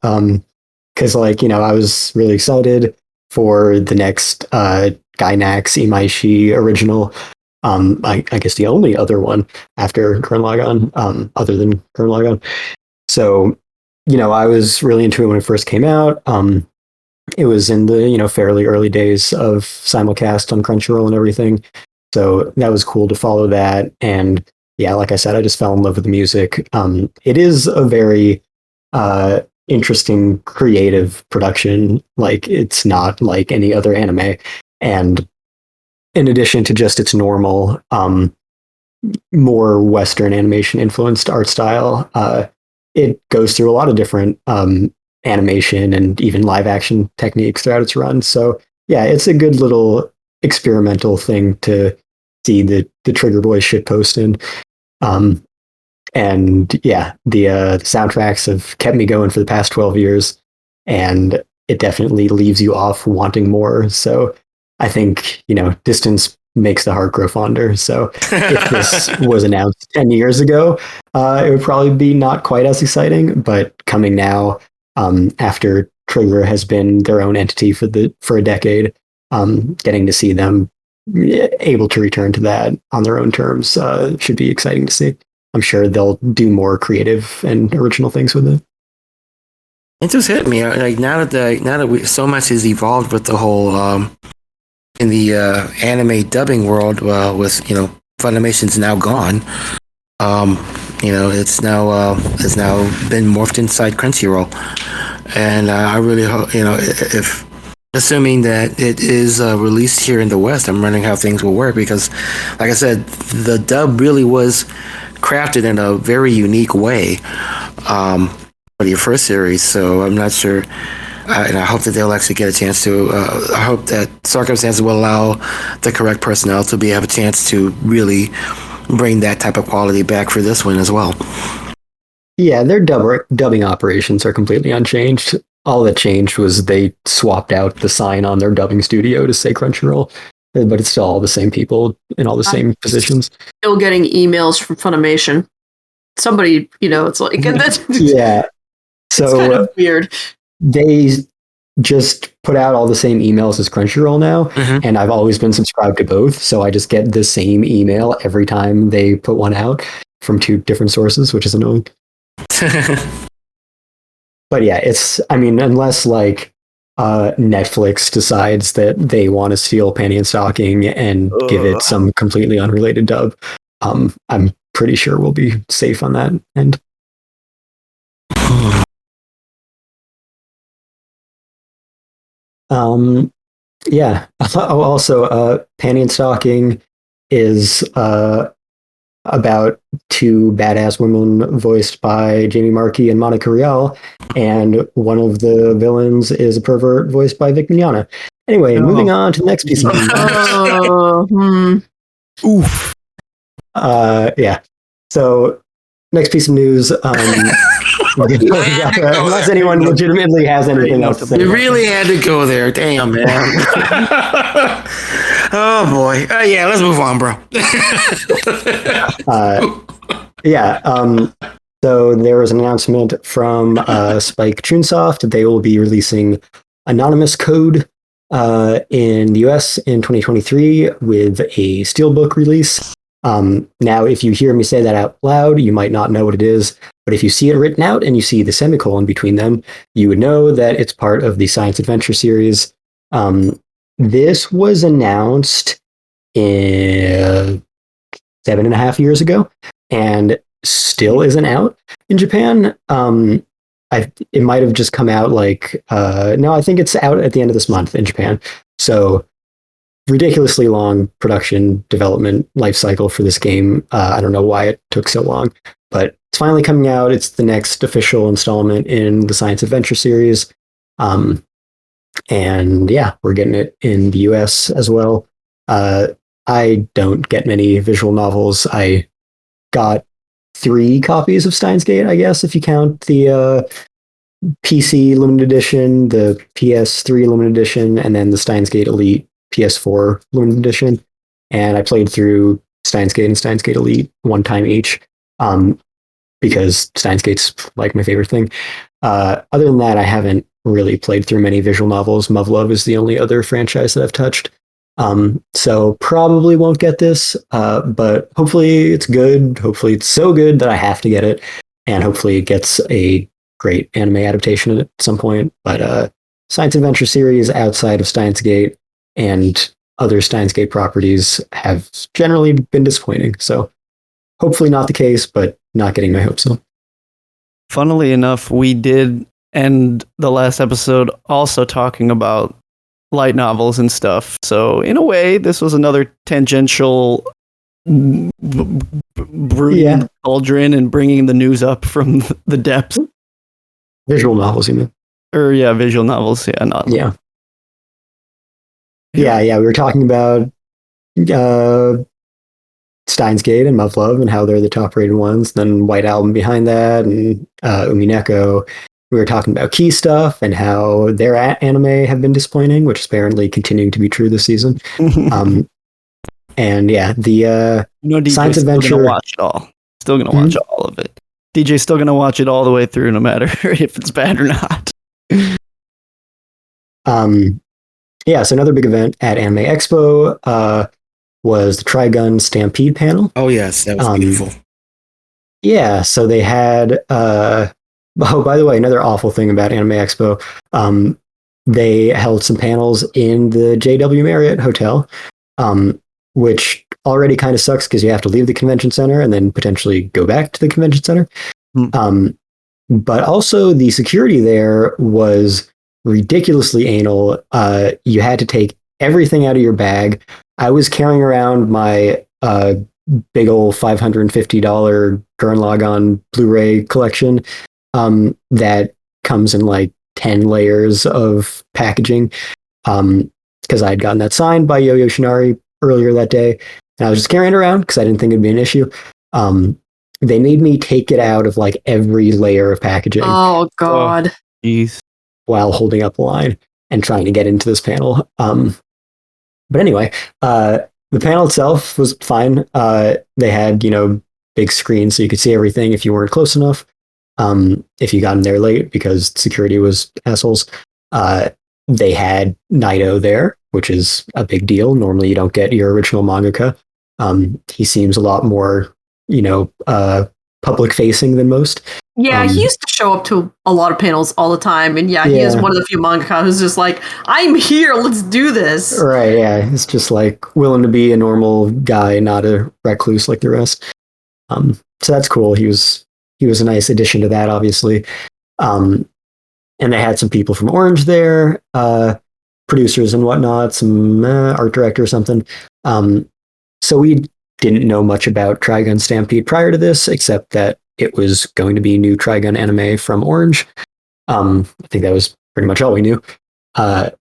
because I was really excited for the next Gainax Imaishi original. I guess the only other one after Gurren Lagann, other than Gurren Lagann. So, I was really into it when it first came out. It was in the fairly early days of simulcast on Crunchyroll and everything, so that was cool to follow that. And yeah, like I said, I just fell in love with the music. It is a very interesting, creative production. Like, it's not like any other anime, and in addition to just its normal, more Western animation influenced art style, it goes through a lot of different animation and even live action techniques throughout its run. So yeah, it's a good little experimental thing to see the Trigger Boys shit post in. And yeah, the soundtracks have kept me going for the past 12 years, and it definitely leaves you off wanting more. So I think, distance makes the heart grow fonder. So if this was announced 10 years ago, it would probably be not quite as exciting, but coming now, after Trigger has been their own entity for a decade, getting to see them able to return to that on their own terms should be exciting to see. I'm sure they'll do more creative and original things with it. It just hit me like now that so much has evolved with the whole in the anime dubbing world, with Funimation's now gone. It's now been morphed inside Crunchyroll, and I really hope if assuming that it is released here in the West, I'm wondering how things will work, because, like I said, the dub really was crafted in a very unique way for your first series. So I'm not sure. And I hope that they'll actually get a chance to. I hope that circumstances will allow the correct personnel to have a chance to really bring that type of quality back for this one as well. Yeah, their dubbing operations are completely unchanged. All that changed was they swapped out the sign on their dubbing studio to say Crunchyroll, but it's still all the same people in all the same positions. Still getting emails from Funimation. Somebody, it's like that's yeah. So it's kind of weird. They just put out all the same emails as Crunchyroll now, and I've always been subscribed to both, so I just get the same email every time they put one out from two different sources, which is annoying. But yeah, unless Netflix decides that they want to steal Panty and Stocking and give it some completely unrelated dub, I'm pretty sure we'll be safe on that end. Yeah. Also, Panty and Stocking is about two badass women voiced by Jamie Marchi and Monica Rial, and one of the villains is a pervert voiced by Vic Mignogna. Anyway, moving on to the next piece of news. Oof. Yeah. So, next piece of news. Unless anyone legitimately has anything else to say. You really had to go there. Damn, man. Oh, boy. Yeah, let's move on, bro. So there was an announcement from Spike Chunsoft. They will be releasing Anonymous Code in the US in 2023 with a steelbook release. Now, if you hear me say that out loud, you might not know what it is, but if you see it written out and you see the semicolon between them, you would know that it's part of the Science Adventure series. This was announced 7.5 years ago and still isn't out in Japan. It might have just come out no, I think it's out at the end of this month in Japan. So ridiculously long production development life cycle for this game. I don't know why it took so long, but it's finally coming out. It's the next official installment in the Science Adventure series. And yeah, we're getting it in the US as well. I don't get many visual novels. I got 3 copies of Steins Gate, I guess, if you count the PC limited edition, the PS3 limited edition, and then the Steins Gate Elite PS4 limited edition. And I played through Steins Gate and Steins Gate Elite one time each, because Steins Gate's like my favorite thing. Other than that, I haven't really played through many visual novels. Muv-Luv is the only other franchise that I've touched. So probably won't get this, but hopefully it's good. Hopefully it's so good that I have to get it, and hopefully it gets a great anime adaptation at some point. But science adventure series outside of Steins Gate and other Steins Gate properties have generally been disappointing. So hopefully not the case, but not getting my hopes up. Funnily enough, we did end the last episode also talking about light novels and stuff. So in a way, this was another tangential brooding the cauldron and bringing the news up from the depths. Visual novels, you mean? Or yeah, visual novels. Yeah, not Yeah. We were talking about Steins Gate and Muv-Luv and how they're the top rated ones. Then White Album behind that, and Umineko. We were talking about Key Stuff and how their anime have been disappointing, which is apparently continuing to be true this season. And yeah, the DJ's science adventure. Still gonna watch it all. Still gonna watch all of it. DJ's still gonna watch it all the way through, no matter if it's bad or not. Yeah, so another big event at Anime Expo was the Trigun Stampede panel. Oh yes, that was beautiful. Yeah, so they had oh, by the way, another awful thing about Anime Expo, they held some panels in the JW Marriott Hotel, which already kind of sucks because you have to leave the convention center and then potentially go back to the convention center. But also the security there was ridiculously anal. You had to take everything out of your bag. I was carrying around my big old $550 Gurren Lagann Blu-ray collection that comes in like 10 layers of packaging, because I had gotten that signed by Yo Yoshinari earlier that day, and I was just carrying it around because I didn't think it'd be an issue. They made me take it out of like every layer of packaging. Oh God! Jeez. While holding up the line and trying to get into this panel. But anyway, the panel itself was fine. They had, big screens so you could see everything if you weren't close enough. If you got in there late because security was assholes. They had Naito there, which is a big deal. Normally you don't get your original mangaka. He seems a lot more, public facing than most. Yeah, he used to show up to a lot of panels all the time, and he is one of the few mangaka who's just like, I'm here, let's do this. Right, yeah. He's just like willing to be a normal guy, not a recluse like the rest. So that's cool. He was a nice addition to that, obviously. And they had some people from Orange there, producers and whatnot, some art director or something. So we didn't know much about Trigun Stampede prior to this, except that it was going to be new Trigun anime from Orange. I think that was pretty much all we knew.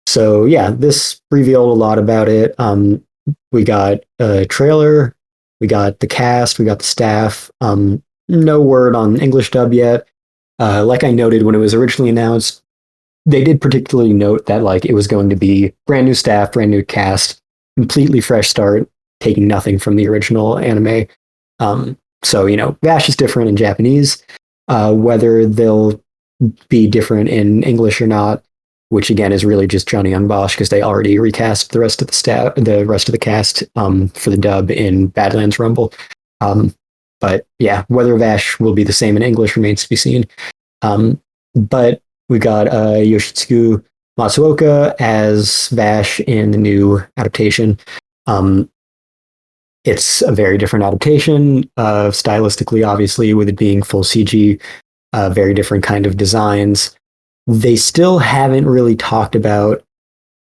So yeah, this revealed a lot about it. We got a trailer, we got the cast, we got the staff. No word on English dub yet. Like I noted when it was originally announced, they did particularly note that like it was going to be brand new staff, brand new cast, completely fresh start, taking nothing from the original anime. So, Vash is different in Japanese. Whether they'll be different in English or not, which again is really just Johnny Young Bosch because they already recast the rest of the cast for the dub in Badlands Rumble. But yeah, whether Vash will be the same in English remains to be seen. But we got Yoshitsugu Matsuoka as Vash in the new adaptation. It's a very different adaptation, stylistically, obviously, with it being full CG, very different kind of designs. They still haven't really talked about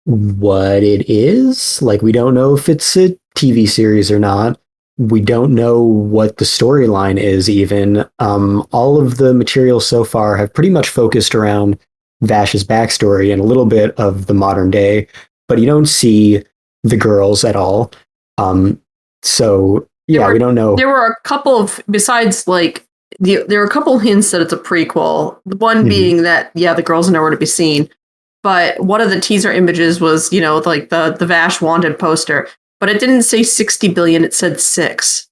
what it is. Like, we don't know if it's a TV series or not. We don't know what the storyline is, even. All of the material so far have pretty much focused around Vash's backstory and a little bit of the modern day, but you don't see the girls at all. So yeah, we don't know. There were a couple of, besides like, there were a couple hints that it's a prequel. The one being that, the girls are nowhere to be seen. But one of the teaser images was, like the Vash Wanted poster. but it didn't say 60 billion. It said 6.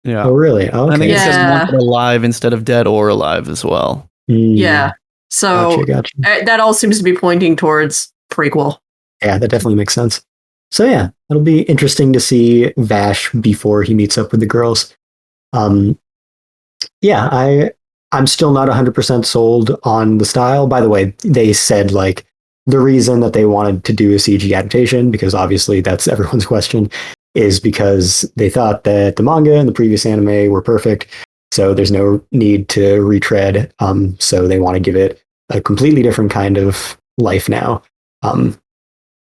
Yeah. Oh, really? Oh, I think okay. it says Yeah. wanted alive instead of dead or alive as well. Yeah. So Gotcha. that all seems to be pointing towards prequel. Yeah, that definitely makes sense. So yeah, it'll be interesting to see Vash before he meets up with the girls. Yeah, I'm still not 100% sold on the style. By the way, they said like the reason that they wanted to do a CG adaptation, because obviously that's everyone's question, is because they thought that the manga and the previous anime were perfect. So there's no need to retread. So they want to give it a completely different kind of life now.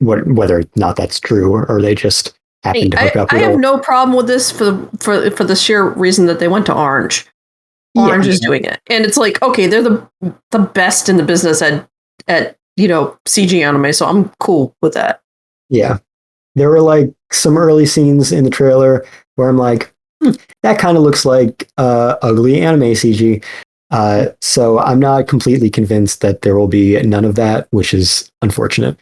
Whether or not that's true, or they just happen to hook up I with have all- no problem with this for the sheer reason that they went to Orange. Yeah. Orange is doing it, and it's like, okay, they're the best in the business at CG anime, so I'm cool with that. Yeah. There were like some early scenes in the trailer where I'm like, that kind of looks like ugly anime CG. So I'm not completely convinced that there will be none of that, which is unfortunate.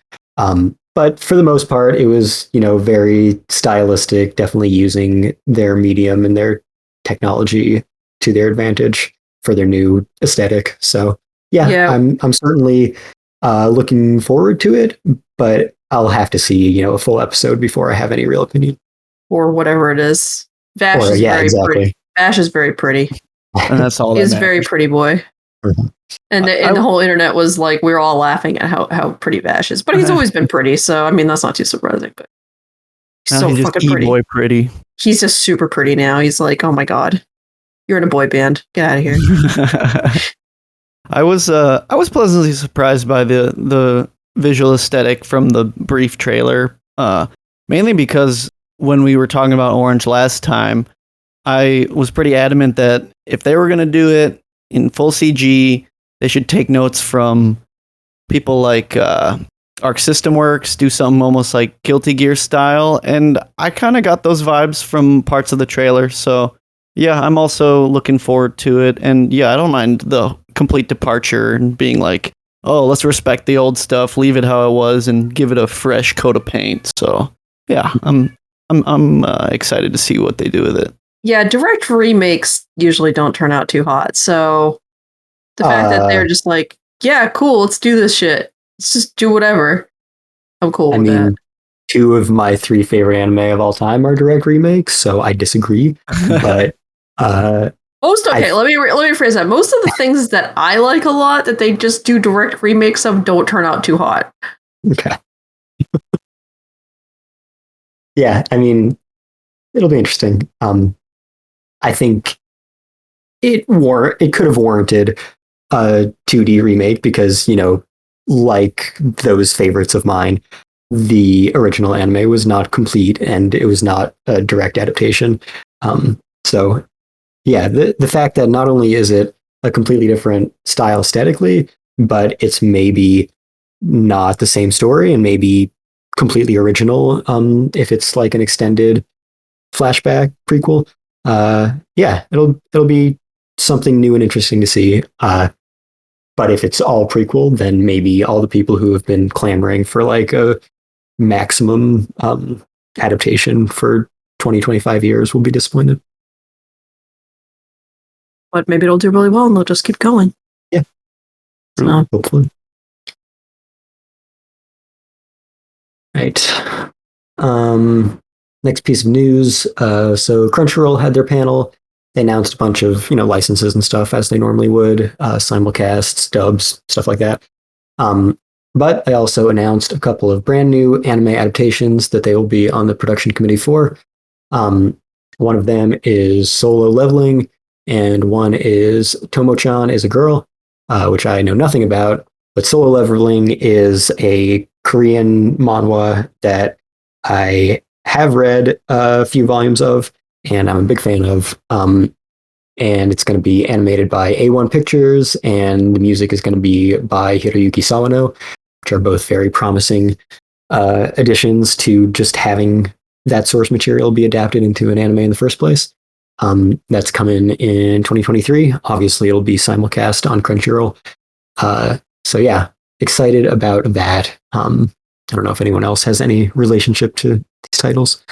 But for the most part, it was, very stylistic, definitely using their medium and their technology to their advantage for their new aesthetic. So yeah. I'm certainly looking forward to it, but I'll have to see, a full episode before I have any real opinion. Or whatever it is. Vash Or, is yeah, very exactly. pretty. Vash is very pretty. And that's all that He's a matters. very pretty boy. Mhm. And the whole internet was like, we were all laughing at how pretty Vash is. But he's always been pretty, so I mean that's not too surprising, but he's Now so he's just fucking pretty. E-boy pretty. He's just super pretty now. He's like, oh my god. You're in a boy band. Get out of here. I was pleasantly surprised by the visual aesthetic from the brief trailer, mainly because when we were talking about Orange last time, I was pretty adamant that if they were going to do it in full CG, they should take notes from people like Arc System Works, do something almost like Guilty Gear style, and I kind of got those vibes from parts of the trailer, so yeah, I'm also looking forward to it, and yeah, I don't mind the complete departure and being like, oh, let's respect the old stuff, leave it how it was, and give it a fresh coat of paint. So yeah, I'm excited to see what they do with it. Yeah, direct remakes usually don't turn out too hot. So the fact that they're just like, yeah, cool, let's do this shit. Let's just do whatever. I'm cool with that. 2 of my 3 favorite anime of all time are direct remakes, so I disagree. But let me rephrase that. Most of the things that I like a lot that they just do direct remakes of don't turn out too hot. Okay. Yeah, I mean, it'll be interesting. I think it could have warranted a 2D remake because, like those favorites of mine, the original anime was not complete and it was not a direct adaptation. So yeah, the fact that not only is it a completely different style aesthetically, but it's maybe not the same story and maybe completely original if it's like an extended flashback prequel. Yeah, it'll be something new and interesting to see. But if it's all prequel, then maybe all the people who have been clamoring for like a maximum adaptation for 20-25 years will be disappointed. But maybe it'll do really well and they'll just keep going. Yeah. So. Hopefully. Right. Next piece of news. So Crunchyroll had their panel. They announced a bunch of licenses and stuff as they normally would, simulcasts, dubs, stuff like that. But they also announced a couple of brand new anime adaptations that they will be on the production committee for. One of them is Solo Leveling, and one is Tomo-chan is a Girl, which I know nothing about. But Solo Leveling is a Korean manhwa that I have read a few volumes of, and I'm a big fan of. And it's going to be animated by A1 Pictures, and the music is going to be by Hiroyuki Sawano, which are both very promising additions to just having that source material be adapted into an anime in the first place. That's coming in 2023. Obviously, it'll be simulcast on Crunchyroll. So yeah, excited about that. I don't know if anyone else has any relationship to these titles.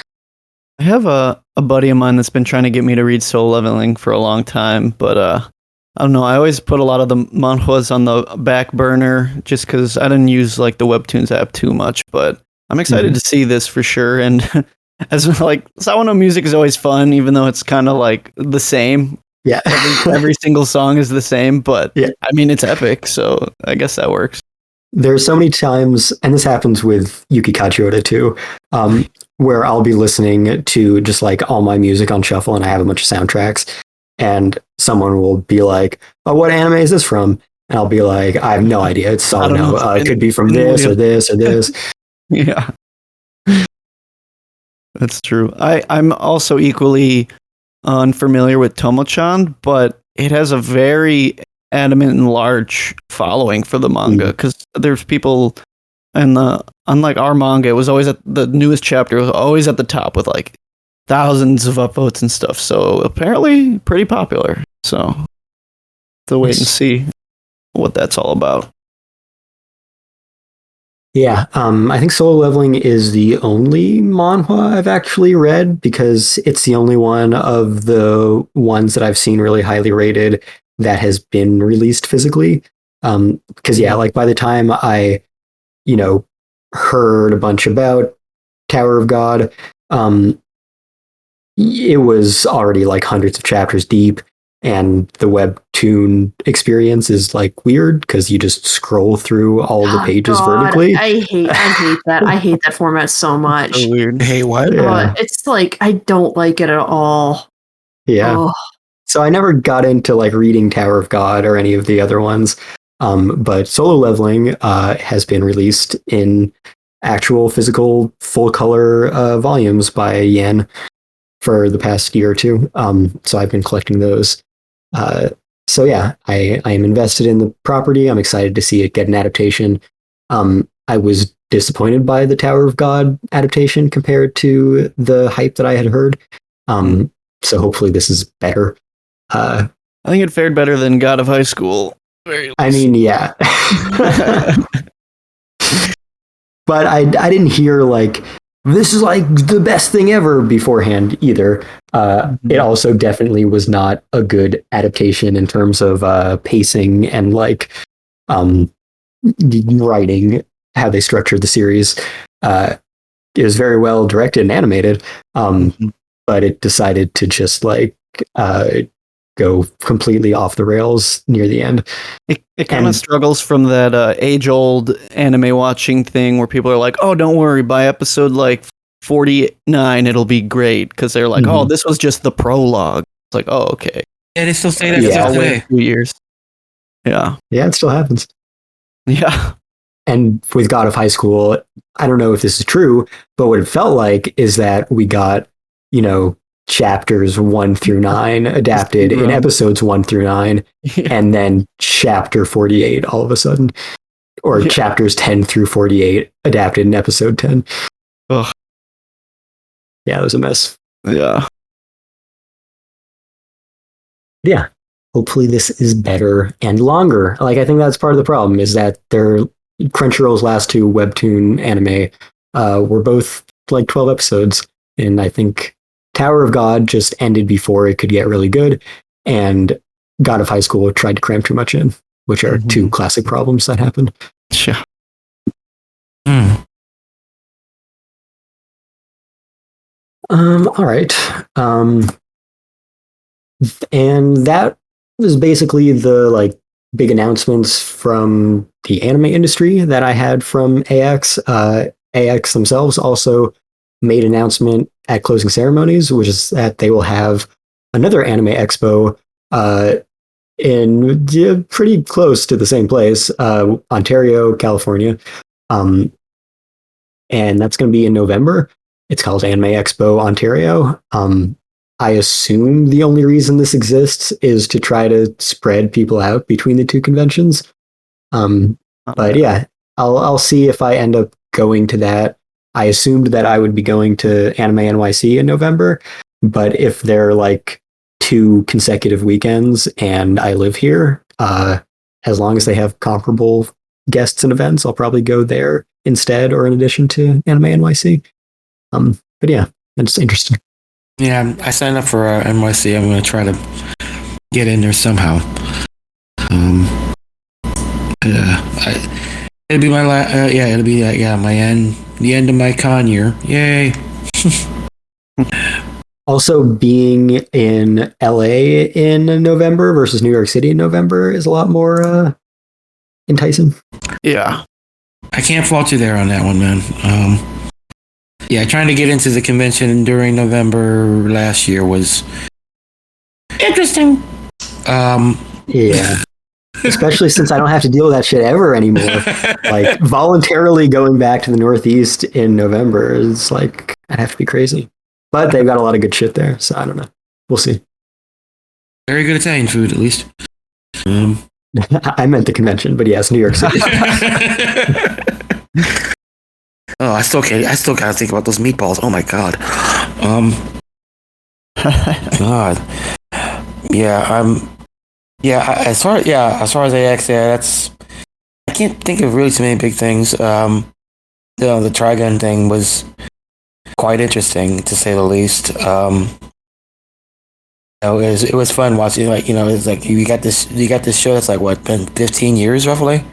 I have a buddy of mine that's been trying to get me to read Soul Leveling for a long time, but I don't know. I always put a lot of the manhwas on the back burner just because I didn't use like the Webtoons app too much. But I'm excited to see this for sure. And as like Sawano music is always fun, even though it's kind of like the same. Yeah. Every single song is the same, but yeah. I mean it's epic, so I guess that works. There's so many times, and this happens with Yuki Kajiota too, where I'll be listening to just like all my music on shuffle, and I have a bunch of soundtracks, and someone will be like, "Oh, what anime is this from?" And I'll be like, "I have no idea. It's Sawano. It could be from this or this or this." Yeah, that's true. I'm also equally unfamiliar with Tomo-chan, but it has a very adamant and large following for the manga because there's people, and unlike our manga, it was always at the newest chapter was always at the top with like thousands of upvotes and stuff. So apparently pretty popular. So to wait and see what that's all about. Yeah, I think Solo Leveling is the only manhwa I've actually read because it's the only one of the ones that I've seen really highly rated that has been released physically. Because yeah, like by the time I, heard a bunch about Tower of God, it was already like hundreds of chapters deep, and the webtoon experience is like weird because you just scroll through all the pages vertically. I hate that. I hate that format so much. So weird. Hey, what? Yeah. It's like I don't like it at all. Yeah. Oh. So I never got into like reading Tower of God or any of the other ones. But Solo Leveling has been released in actual physical full color volumes by Yen for the past year or two. So I've been collecting those. So yeah, I am invested in the property. I'm excited to see it get an adaptation. I was disappointed by the Tower of God adaptation compared to the hype that I had heard. So hopefully this is better. I think it fared better than God of High School. I mean, yeah. But I didn't hear like, this is like the best thing ever beforehand either. It also definitely was not a good adaptation in terms of pacing and like writing, how they structured the series. It was very well directed and animated, but it decided to just like go completely off the rails near the end. It kind of struggles from that age-old anime watching thing where people are like, "Oh, don't worry, by episode like 49, it'll be great," because they're like, "Oh, this was just the prologue." It's like, "Oh, okay." Yeah, they still say that Yeah. today. 2 years. Yeah. Yeah, it still happens. Yeah. And with God of High School, I don't know if this is true, but what it felt like is that we got, chapters 1 through 9 adapted in episodes 1 through 9, and then chapter 48 all of a sudden, or chapters 10 through 48 adapted in episode 10. Ugh. Yeah, it was a mess. Yeah. Yeah. Hopefully this is better and longer. Like, I think that's part of the problem is that Crunchyroll's last 2 webtoon anime were both like 12 episodes. And I think Tower of God just ended before it could get really good. And God of High School tried to cram too much in, which are 2 classic problems that happened. Yeah. All right. And that was basically the like big announcements from the anime industry that I had from AX. AX themselves also made an announcement at closing ceremonies, which is that they will have another Anime Expo in pretty close to the same place, Ontario, California. And that's going to be in November. It's called Anime Expo Ontario. I assume the only reason this exists is to try to spread people out between the 2 conventions. But yeah, I'll see if I end up going to that. I assumed that I would be going to Anime NYC in November, but if they're like 2 consecutive weekends and I live here, as long as they have comparable guests and events, I'll probably go there instead or in addition to Anime NYC. But yeah, it's interesting. Yeah, I signed up for NYC. I'm going to try to get in there somehow. It'll be my it'll be my end, the end of my con year. Yay! Also, being in LA in November versus New York City in November is a lot more enticing. Yeah. I can't fault you there on that one, man. Yeah, trying to get into the convention during November last year was interesting. Yeah. Especially since I don't have to deal with that shit ever anymore. Like, voluntarily going back to the Northeast in November is like, I'd have to be crazy. But they've got a lot of good shit there, so I don't know. We'll see. Very good Italian food, at least. I meant the convention, but yes, New York City. Oh, I still gotta think about those meatballs. Oh my god. God. As far as AX, that's. I can't think of really too many big things. The Trigun thing was quite interesting, to say the least. It was fun watching. It's like you got this show that's like what, been 15 years roughly.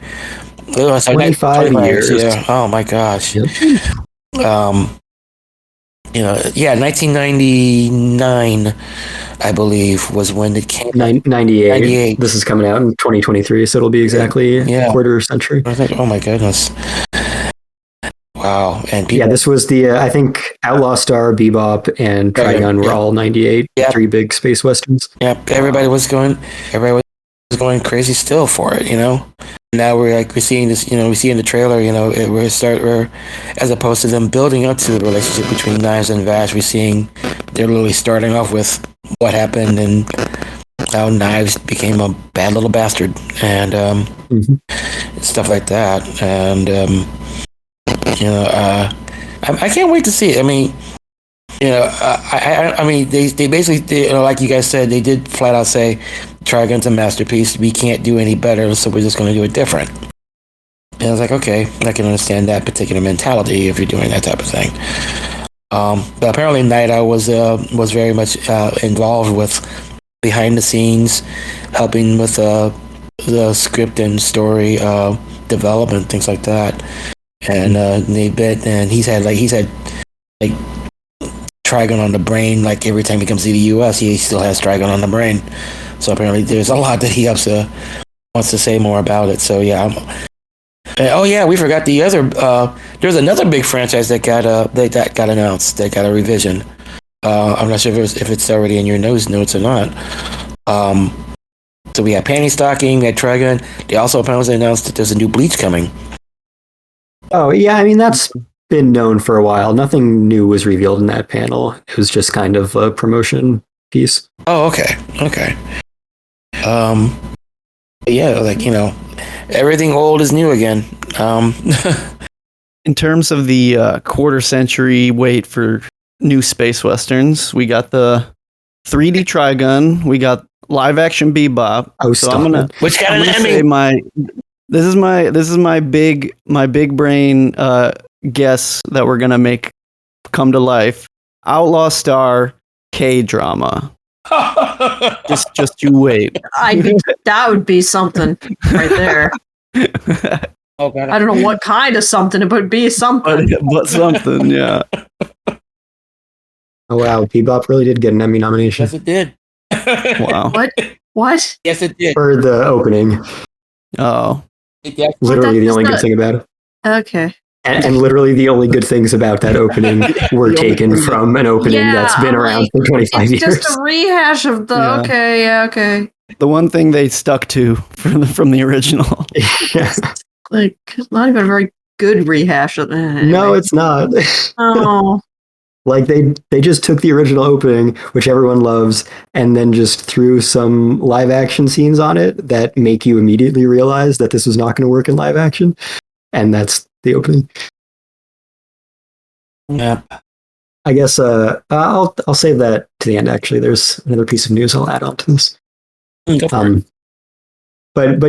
25 years. Yeah. Oh my gosh. Yep. 1999, I believe, was when it came. 98. This is coming out in 2023, so it'll be exactly a quarter century. I think, oh my goodness. Wow. And people, this was the, I think Outlaw Star, Bebop, and Trigun were all 98, three big space westerns. Yep, everybody was going crazy still for it, Now we're seeing this, we see in the trailer, we're as opposed to them building up to the relationship between Knives and Vash, we're seeing they're literally starting off with what happened and how Knives became a bad little bastard and stuff like that. And I can't wait to see it. I mean, they basically, like you guys said, they did flat out say, Trigun's a masterpiece. We can't do any better, so we're just going to do it different. And I was like, okay, I can understand that particular mentality if you're doing that type of thing. But apparently, Night Owl was very much involved with behind the scenes, helping with the script and story development, things like that. And he's had Trigun on the brain. Like every time he comes to the U.S., he still has Trigun on the brain. So apparently, there's a lot that he wants to say more about it. So yeah. We forgot the other. There's another big franchise that got announced. That got a revision. I'm not sure if it's already in your notes or not. So we had Panty Stocking, we had Trigun. They also apparently announced that there's a new Bleach coming. Oh yeah, I mean that's been known for a while. Nothing new was revealed in that panel. It was just kind of a promotion piece. Oh, okay. Everything old is new again. In terms of the quarter century wait for new space westerns, we got the 3D Trigun, we got live action Bebop. Oh, so which got an Emmy. This is my big brain guess that we're gonna make come to life. Outlaw Star K-drama. just you wait. That would be something right there. Oh, God. I don't know what kind of something, it would be something. But something, yeah. Oh wow, Bebop really did get an Emmy nomination. Yes, it did. Wow. What? Yes, it did. For the opening. Oh. Literally the only good thing about it. Okay. And literally the only good things about that opening were taken from an opening that's been around for 25 years. It's just a rehash of the. Okay. The one thing they stuck to from the original. Yeah. Like, not even a very good rehash of that. Anyway. No, it's not. Oh. Like they just took the original opening, which everyone loves, and then just threw some live action scenes on it that make you immediately realize that this was not going to work in live action. And that's the opening. Yeah. I guess I'll save that to the end. Actually, there's another piece of news I'll add on to this. But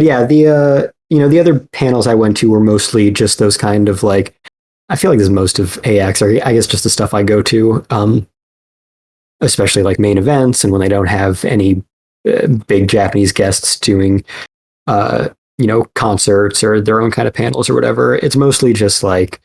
yeah, the other panels I went to were mostly just those kind of like, I feel like this is most of AX, or I guess just the stuff I go to. especially like main events, and when they don't have any big Japanese guests doing concerts or their own kind of panels or whatever. It's mostly just like,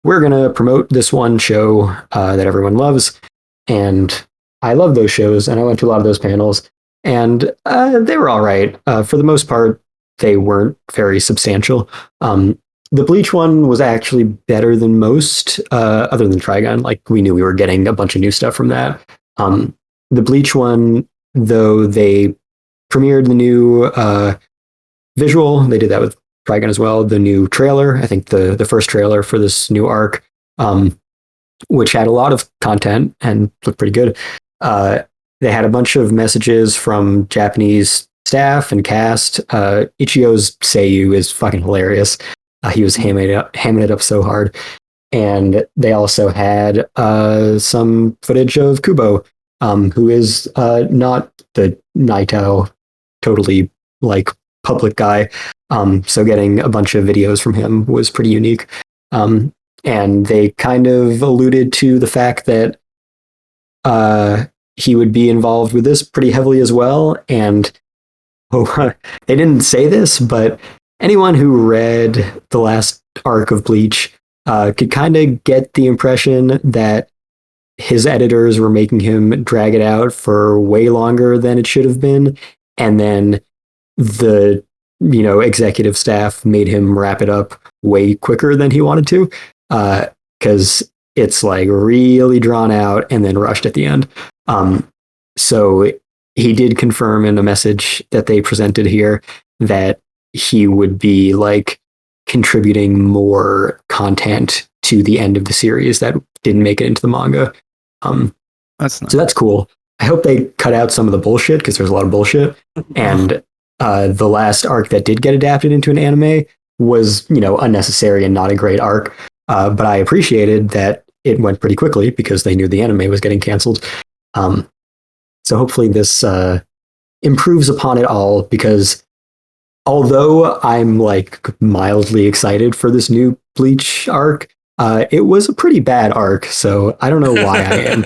we're going to promote this one show that everyone loves. And I love those shows, and I went to a lot of those panels, and they were all right. For the most part, they weren't very substantial. The Bleach one was actually better than most, other than Trigun. Like, we knew we were getting a bunch of new stuff from that. The Bleach one, though, they premiered the new visual. They did that with Trigun as well. The new trailer, I think the first trailer for this new arc, which had a lot of content and looked pretty good. They had a bunch of messages from Japanese staff and cast. Ichio's Seiyu is fucking hilarious. He was hamming it up so hard. And they also had some footage of Kubo, who is not the Naito totally like public guy. So getting a bunch of videos from him was pretty unique. And they kind of alluded to the fact that he would be involved with this pretty heavily as well. And they didn't say this, but anyone who read the last arc of Bleach could kind of get the impression that his editors were making him drag it out for way longer than it should have been. And then the executive staff made him wrap it up way quicker than he wanted to, because it's like really drawn out and then rushed at the end. So he did confirm in a message that they presented here that he would be like contributing more content to the end of the series that didn't make it into the manga. That's nice. So that's cool. I hope they cut out some of the bullshit, because there's a lot of bullshit. And the last arc that did get adapted into an anime was, unnecessary and not a great arc. But I appreciated that it went pretty quickly because they knew the anime was getting canceled. So hopefully this improves upon it all, because although I'm like mildly excited for this new Bleach arc, it was a pretty bad arc, so I don't know why I am.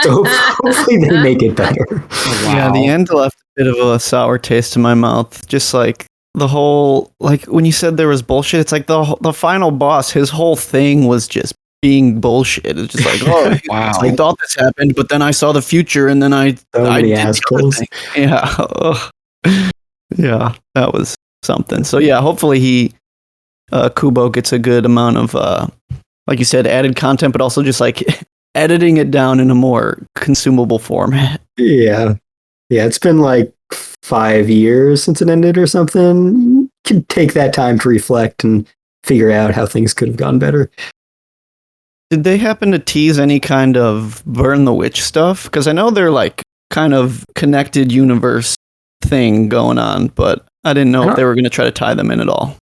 So hopefully they make it better. Wow. Yeah, the end left a bit of a sour taste in my mouth. Just like the whole, like when you said there was bullshit, it's like the final boss, his whole thing was just being bullshit. It's just like, oh, Wow. I thought this happened, but then I saw the future, and then I many did the other assholes. thing. Yeah, ugh. Yeah, that was something. So yeah, hopefully Kubo gets a good amount of like you said, added content, but also just like editing it down in a more consumable format. Yeah, it's been like 5 years since it ended or something. You can take that time to reflect and figure out how things could have gone better. Did they happen to tease any kind of Burn the Witch stuff? Because I know they're like kind of connected universe thing going on, but I didn't know if they were going to try to tie them in at all.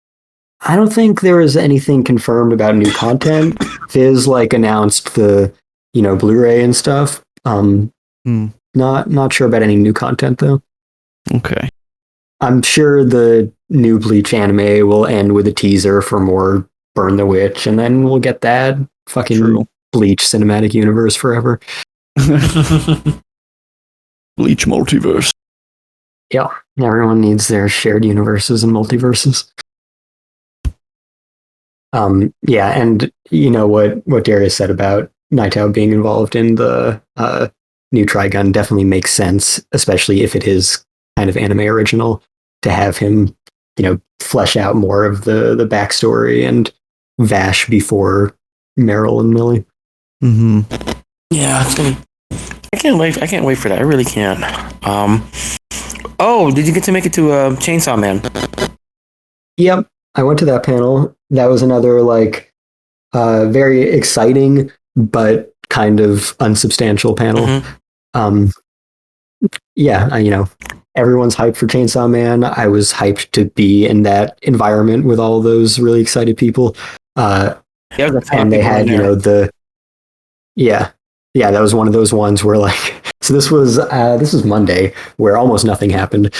I don't think there was anything confirmed about new content. Viz like announced the Blu-ray and stuff. Not sure about any new content though. Okay. I'm sure the new Bleach anime will end with a teaser for more Burn the Witch, and then we'll get that fucking True. Bleach cinematic universe forever. Bleach multiverse. Yeah, everyone needs their shared universes and multiverses. Yeah, and what Darius said about Naito being involved in the new Trigun definitely makes sense, especially if it is kind of anime original, to have him, flesh out more of the backstory and Vash before Meryl and Millie. Mm-hmm. Yeah, I can't wait. I can't wait for that. I really can't. Oh, did you get to make it to Chainsaw Man? Yep, I went to that panel. That was another very exciting but kind of unsubstantial panel. Mm-hmm. Yeah, everyone's hyped for Chainsaw Man. I was hyped to be in that environment with all those really excited people. Yeah, and they had, that was one of those ones where so this was Monday, where almost nothing happened.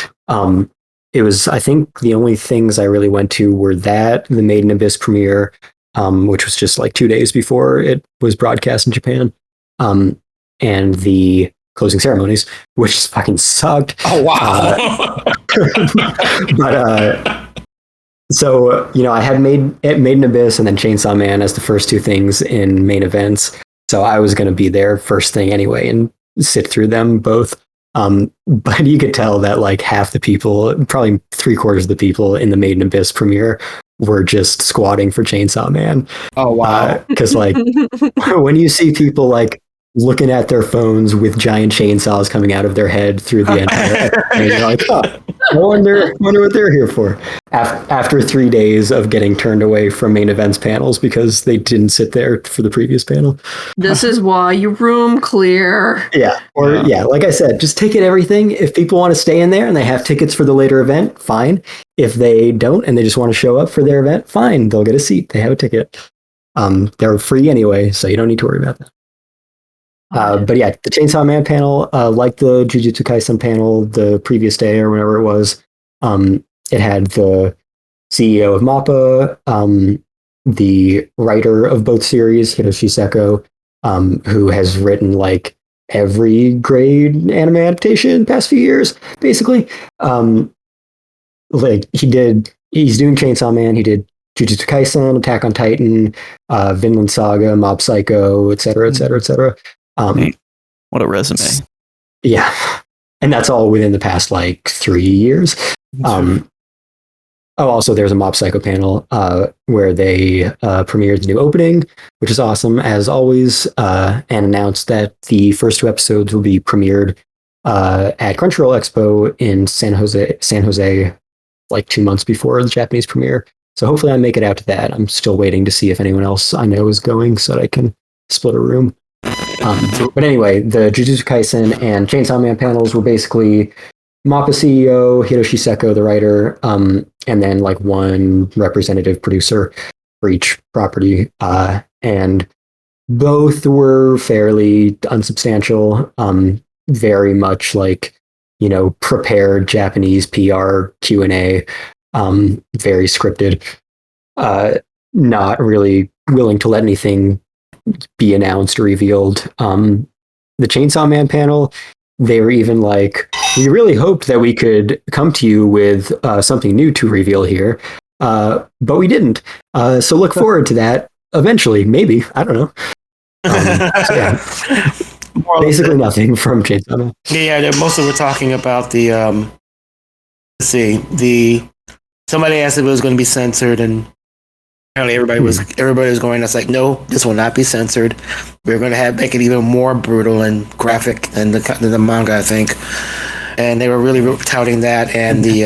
It was, I think the only things I really went to were the Made in Abyss premiere, which was just 2 days before it was broadcast in Japan. and the closing ceremonies, which fucking sucked. Oh wow! But so I had made an Abyss and then Chainsaw Man as the first two things in main events. So I was going to be there first thing anyway and sit through them both. But you could tell that like half the people, probably 3/4 of the people in the Made in Abyss premiere were just squatting for Chainsaw Man. Oh wow! Because like when you see people like looking at their phones with giant chainsaws coming out of their head through the entire and you're like, oh, I wonder what they're here for. After 3 days of getting turned away from main events panels because they didn't sit there for the previous panel. This is why you room clear. Yeah. Or like I said, just ticket everything. If people want to stay in there and they have tickets for the later event, fine. If they don't and they just want to show up for their event, fine. They'll get a seat. They have a ticket. They're free anyway, so you don't need to worry about that. But yeah, the Chainsaw Man panel, like the Jujutsu Kaisen panel the previous day or whenever it was, it had the CEO of MAPPA, the writer of both series, Hiroshi Seko, who has written like every great anime adaptation in the past few years, basically. Like he's doing Chainsaw Man, he did Jujutsu Kaisen, Attack on Titan, Vinland Saga, Mob Psycho, etc., etc., etc. What a resume. Yeah. And that's all within the past like 3 years. Also there's a Mob Psycho panel where they premiered the new opening, which is awesome as always, and announced that the first 2 episodes will be premiered at Crunchyroll Expo in San Jose like 2 months before the Japanese premiere. So hopefully I make it out to that. I'm still waiting to see if anyone else I know is going so that I can split a room. But anyway, the Jujutsu Kaisen and Chainsaw Man panels were basically MAPPA CEO, Hiroshi Seko, the writer, and then like one representative producer for each property. And both were fairly unsubstantial, very much like, prepared Japanese PR Q&A, very scripted, not really willing to let anything be announced or revealed. The Chainsaw Man panel, they were even like, we really hoped that we could come to you with something new to reveal here, but we didn't. So look forward to that eventually, maybe. I don't know. So yeah. Basically nothing from Chainsaw Man. Yeah, mostly we're talking about the somebody asked if it was going to be censored, and apparently everybody was going. That's like, no, this will not be censored. We're going to make it even more brutal and graphic than the manga, I think. And they were really touting that and the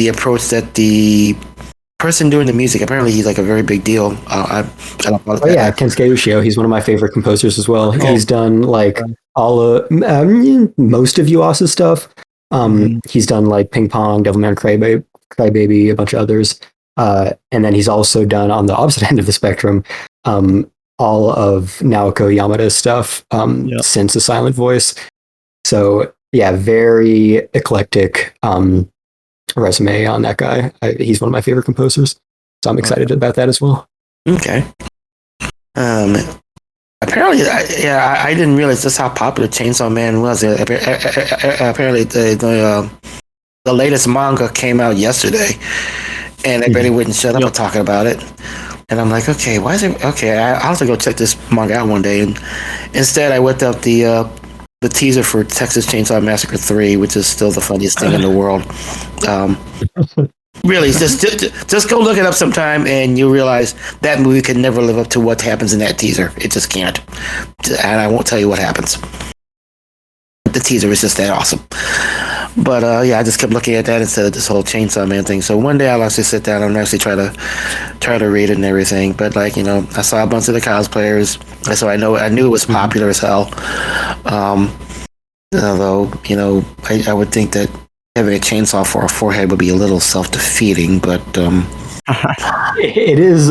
approach that the person doing the music. Apparently, he's like a very big deal. Yeah, Kensuke Ushio. He's one of my favorite composers as well. He's done like most of Yuasa's stuff. He's done like Ping Pong, Devilman Crybaby, a bunch of others. And then he's also done on the opposite end of the spectrum, all of Naoko Yamada's stuff since The Silent Voice. So yeah, very eclectic resume on that guy. He's one of my favorite composers, so I'm excited about that as well. Okay. Apparently, I didn't realize just how popular Chainsaw Man was. Apparently, the latest manga came out yesterday, and everybody wouldn't shut up talking about it. And I'm like, okay, why is it? Okay, I'll have to go check this manga out one day. And instead, I whipped up the teaser for Texas Chainsaw Massacre 3, which is still the funniest thing in the world. Really, just go look it up sometime, and you'll realize that movie could never live up to what happens in that teaser. It just can't. And I won't tell you what happens. The teaser is just that awesome. But I just kept looking at that instead of this whole Chainsaw Man thing. So one day I'll actually sit down and actually try to read it and everything. But I saw a bunch of the cosplayers, so I knew it was popular as hell. Although I would think that having a chainsaw for a forehead would be a little self-defeating, but it is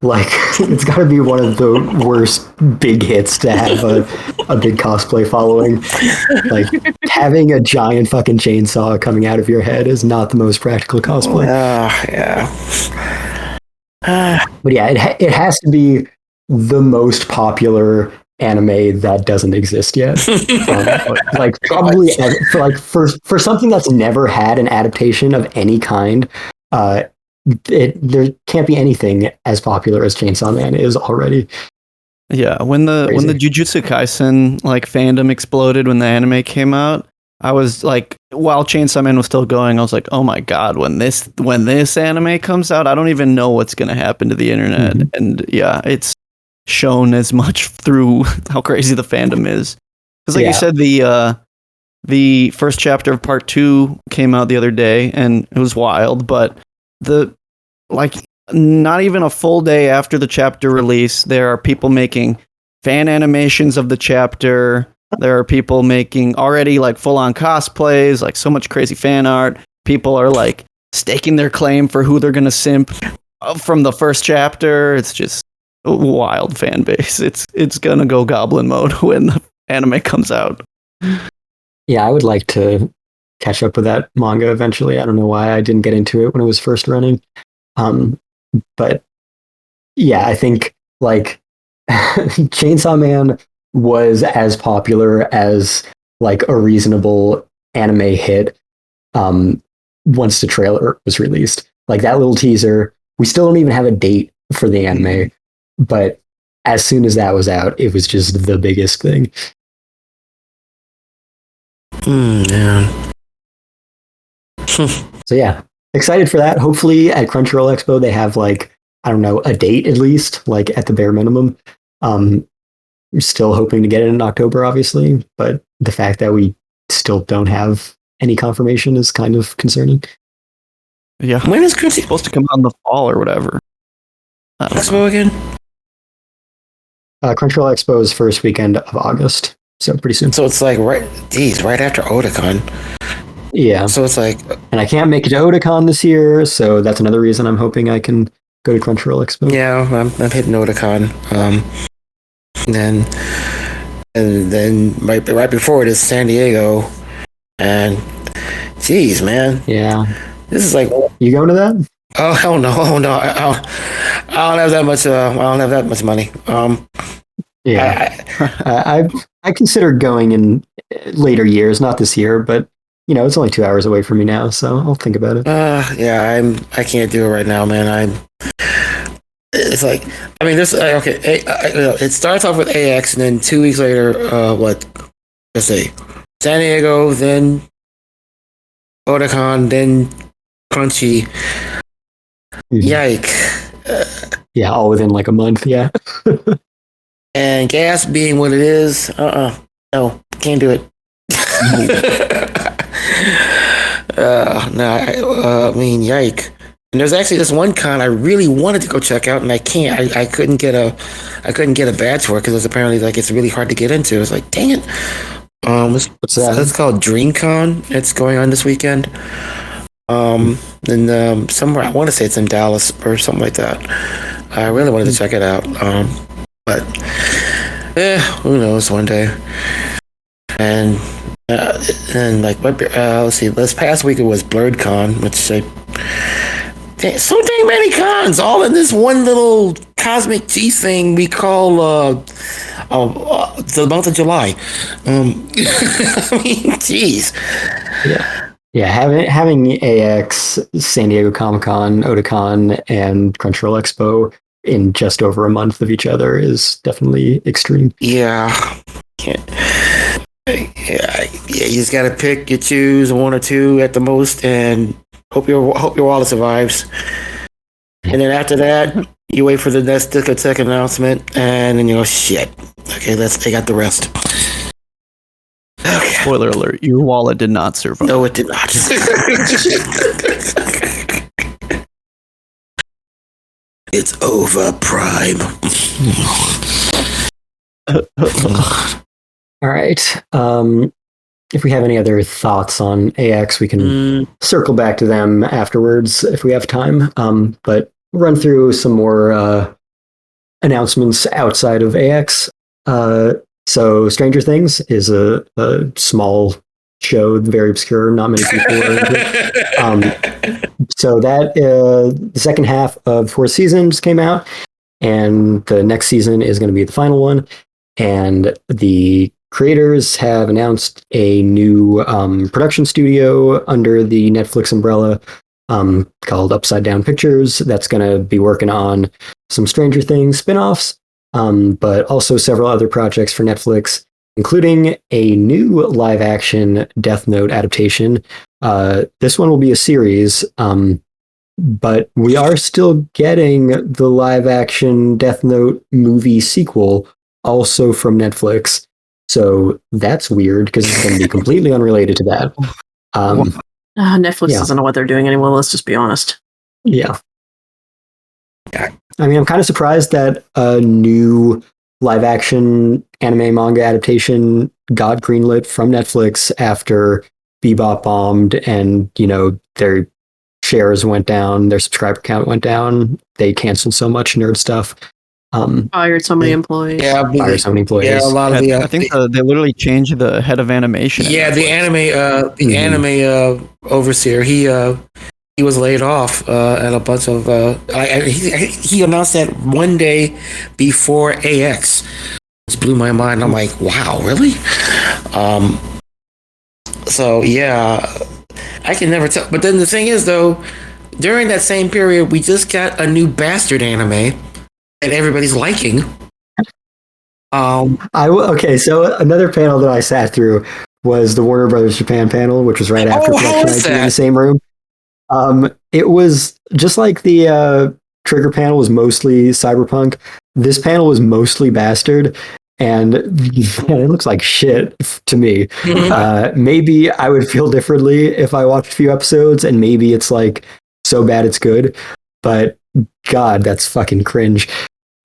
it's got to be one of the worst big hits to have a big cosplay following. Like having a giant fucking chainsaw coming out of your head is not the most practical cosplay. But yeah, it has to be the most popular anime that doesn't exist yet. Like probably for something that's never had an adaptation of any kind, there can't be anything as popular as Chainsaw Man is already. Yeah, when the Jujutsu Kaisen like fandom exploded when the anime came out, I was like, while Chainsaw Man was still going, I was like, oh my god, when this anime comes out, I don't even know what's gonna happen to the internet. Mm-hmm. And yeah, it's shown as much through how crazy the fandom is. Because like you said, the first chapter of part 2 came out the other day, and it was wild. But not even a full day after the chapter release, there are people making fan animations of the chapter. There are people making already like full-on cosplays, like so much crazy fan art. People are like staking their claim for who they're gonna simp from the first chapter. It's just a wild fan base. It's gonna go goblin mode when the anime comes out. Yeah, I would like to catch up with that manga eventually. I don't know why I didn't get into it when it was first running. But yeah, I think like Chainsaw Man was as popular as like a reasonable anime hit once the trailer was released. Like that little teaser, we still don't even have a date for the anime, but as soon as that was out, it was just the biggest thing. Yeah. So yeah, excited for that. Hopefully at Crunchyroll Expo they have like, I don't know, a date at least, like at the bare minimum. We're still hoping to get it in October, obviously, but the fact that we still don't have any confirmation is kind of concerning. Yeah. When is Crunchy supposed to come out in the fall or whatever? Expo again? Crunchyroll Expo is first weekend of August, so pretty soon. So it's like right after Otakon. Yeah. So it's like, and I can't make it to Otakon this year, so that's another reason I'm hoping I can go to Crunchyroll Expo. Yeah, I'm hitting Otakon. And then right before it is San Diego, and geez, man, yeah, this is like, you going to that? Oh hell no, I don't have that much. I don't have that much money. Yeah, I considered going in later years, not this year, but you know, it's only 2 hours away from me now, so I'll think about it. Yeah, I can't do it right now, man. It's like, I mean, this okay. It starts off with AX, and then 2 weeks later, let's say, San Diego, then Otakon, then Crunchy. Yike! Yeah, all within like a month. Yeah. And gas being what it is, no, can't do it. No, I mean, yike. And there's actually this one con I really wanted to go check out, and I can't. I couldn't get a badge for it because it's apparently like it's really hard to get into. It's like, dang it. What's that? It's called DreamCon. It's going on this weekend. And somewhere, I want to say it's in Dallas or something like that. I really wanted to check it out. But who knows? One day. And like, let's see. This past week it was BlurredCon, which so dang many cons, all in this one little cosmic cheese thing we call the month of July. I mean, jeez. Yeah, having AX, San Diego Comic-Con, Otakon, and Crunchyroll Expo in just over a month of each other is definitely extreme. Yeah. Yeah, you just gotta pick, you choose one or two at the most, and hope your wallet survives. And then after that, you wait for the next discotheque announcement, and then you go, shit. Okay, let's take out the rest. Okay. Spoiler alert, your wallet did not survive. No, it did not. It's over, Prime. All right. If we have any other thoughts on AX, we can circle back to them afterwards if we have time. But run through some more announcements outside of AX. So Stranger Things is a small show, very obscure, not many people are into it. So that the second half of 4 seasons came out, and the next season is going to be the final one. and the creators have announced a new production studio under the Netflix umbrella called Upside Down Pictures that's going to be working on some Stranger Things spin-offs, but also several other projects for Netflix, including a new live-action Death Note adaptation. This one will be a series, but we are still getting the live-action Death Note movie sequel also from Netflix. So that's weird because it's going to be completely unrelated to that. Netflix Yeah. doesn't know what they're doing anymore. Let's just be honest. Yeah. I mean, I'm kind of surprised that a new live action anime manga adaptation got greenlit from Netflix after Bebop bombed and, their shares went down, their subscriber count went down. They canceled so much nerd stuff. Fired so many employees. Yeah, Fired so many employees. yeah, a lot of the. I think they literally changed the head of animation. at Yeah, Netflix. the anime overseer, he was laid off, and a bunch of he announced that one day before AX. It blew my mind. I'm like, wow, really? So yeah, I can never tell. But then the thing is, though, during that same period, we just got a new Bastard anime that everybody's liking. Okay, so another panel that I sat through was the Warner Brothers Japan panel, which was right after how Production was IT in the that? same room. It was just like the Trigger panel was mostly Cyberpunk. This panel was mostly Bastard, and man, it looks like shit to me. Maybe I would feel differently if I watched a few episodes, and maybe it's like so bad it's good. But God, that's fucking cringe.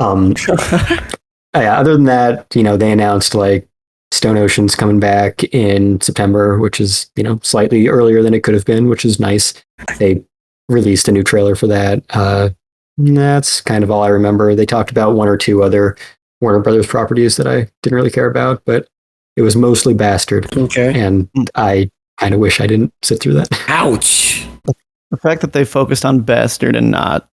Yeah, other than that, they announced like Stone Ocean's coming back in September, which is, slightly earlier than it could have been, which is nice. They released a new trailer for that. That's kind of all I remember. They talked about one or two other Warner Brothers properties that I didn't really care about, but it was mostly Bastard. Okay. And I kind of wish I didn't sit through that. Ouch. The fact that they focused on Bastard and not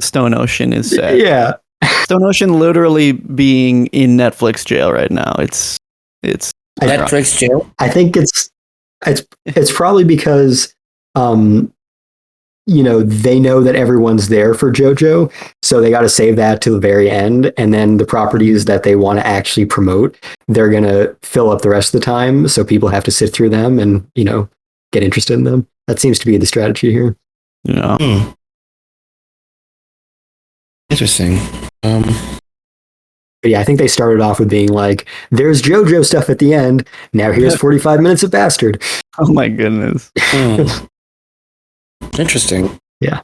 Stone Ocean is sad. Yeah. Stone Ocean literally being in Netflix jail right now. It's Netflix jail. I think it's probably because they know that everyone's there for JoJo, so they got to save that to the very end, and then the properties that they want to actually promote, they're going to fill up the rest of the time, so people have to sit through them and, get interested in them. That seems to be the strategy here. yeah. Interesting. But yeah, I think they started off with being like, there's JoJo stuff at the end. Now here's 45 minutes of Bastard. Oh my goodness. Interesting. Yeah.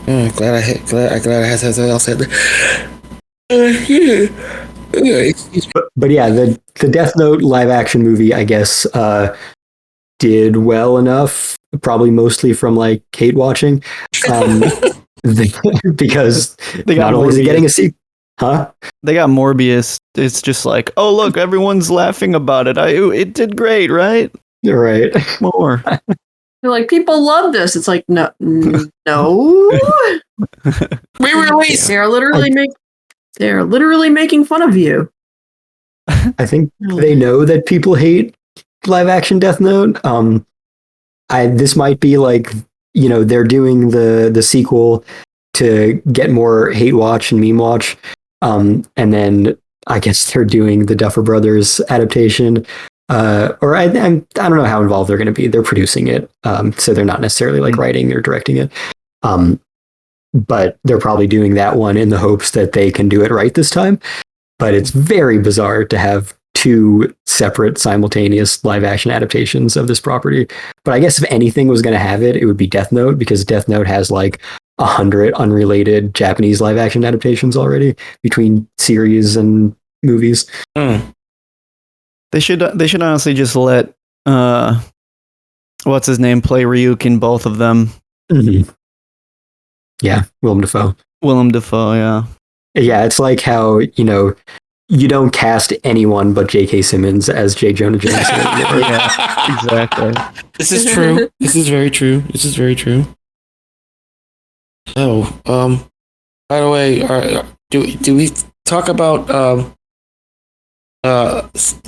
Glad I had something else said. But yeah, the Death Note live action movie, I guess, did well enough, probably mostly from like hate watching. Because They got not only is it Morbius. getting a sequel, huh? They got Morbius. It's just like, oh look, everyone's laughing about it. It did great, right? Right. More. They're like, people love this. It's like, no. Re-release. They're literally making fun of you. I think they know that people hate live action Death Note. This might be like, they're doing the sequel to get more hate watch and meme watch. And then I guess they're doing the Duffer Brothers adaptation. Or I don't know how involved they're going to be. They're producing it. So they're not necessarily like writing or directing it. But they're probably doing that one in the hopes that they can do it right this time. But it's very bizarre to have two separate simultaneous live action adaptations of this property. But I guess if anything was going to have it, it would be Death Note, because Death Note has like 100 unrelated Japanese live action adaptations already between series and movies. They should honestly just let what's his name play Ryuk in both of them. Mm-hmm. Yeah, Willem Dafoe. Willem Dafoe, yeah. Yeah, it's like how, you don't cast anyone but J.K. Simmons as J. Jonah Jameson. Yeah, exactly. This is true. This is very true. So, by the way, do we talk about just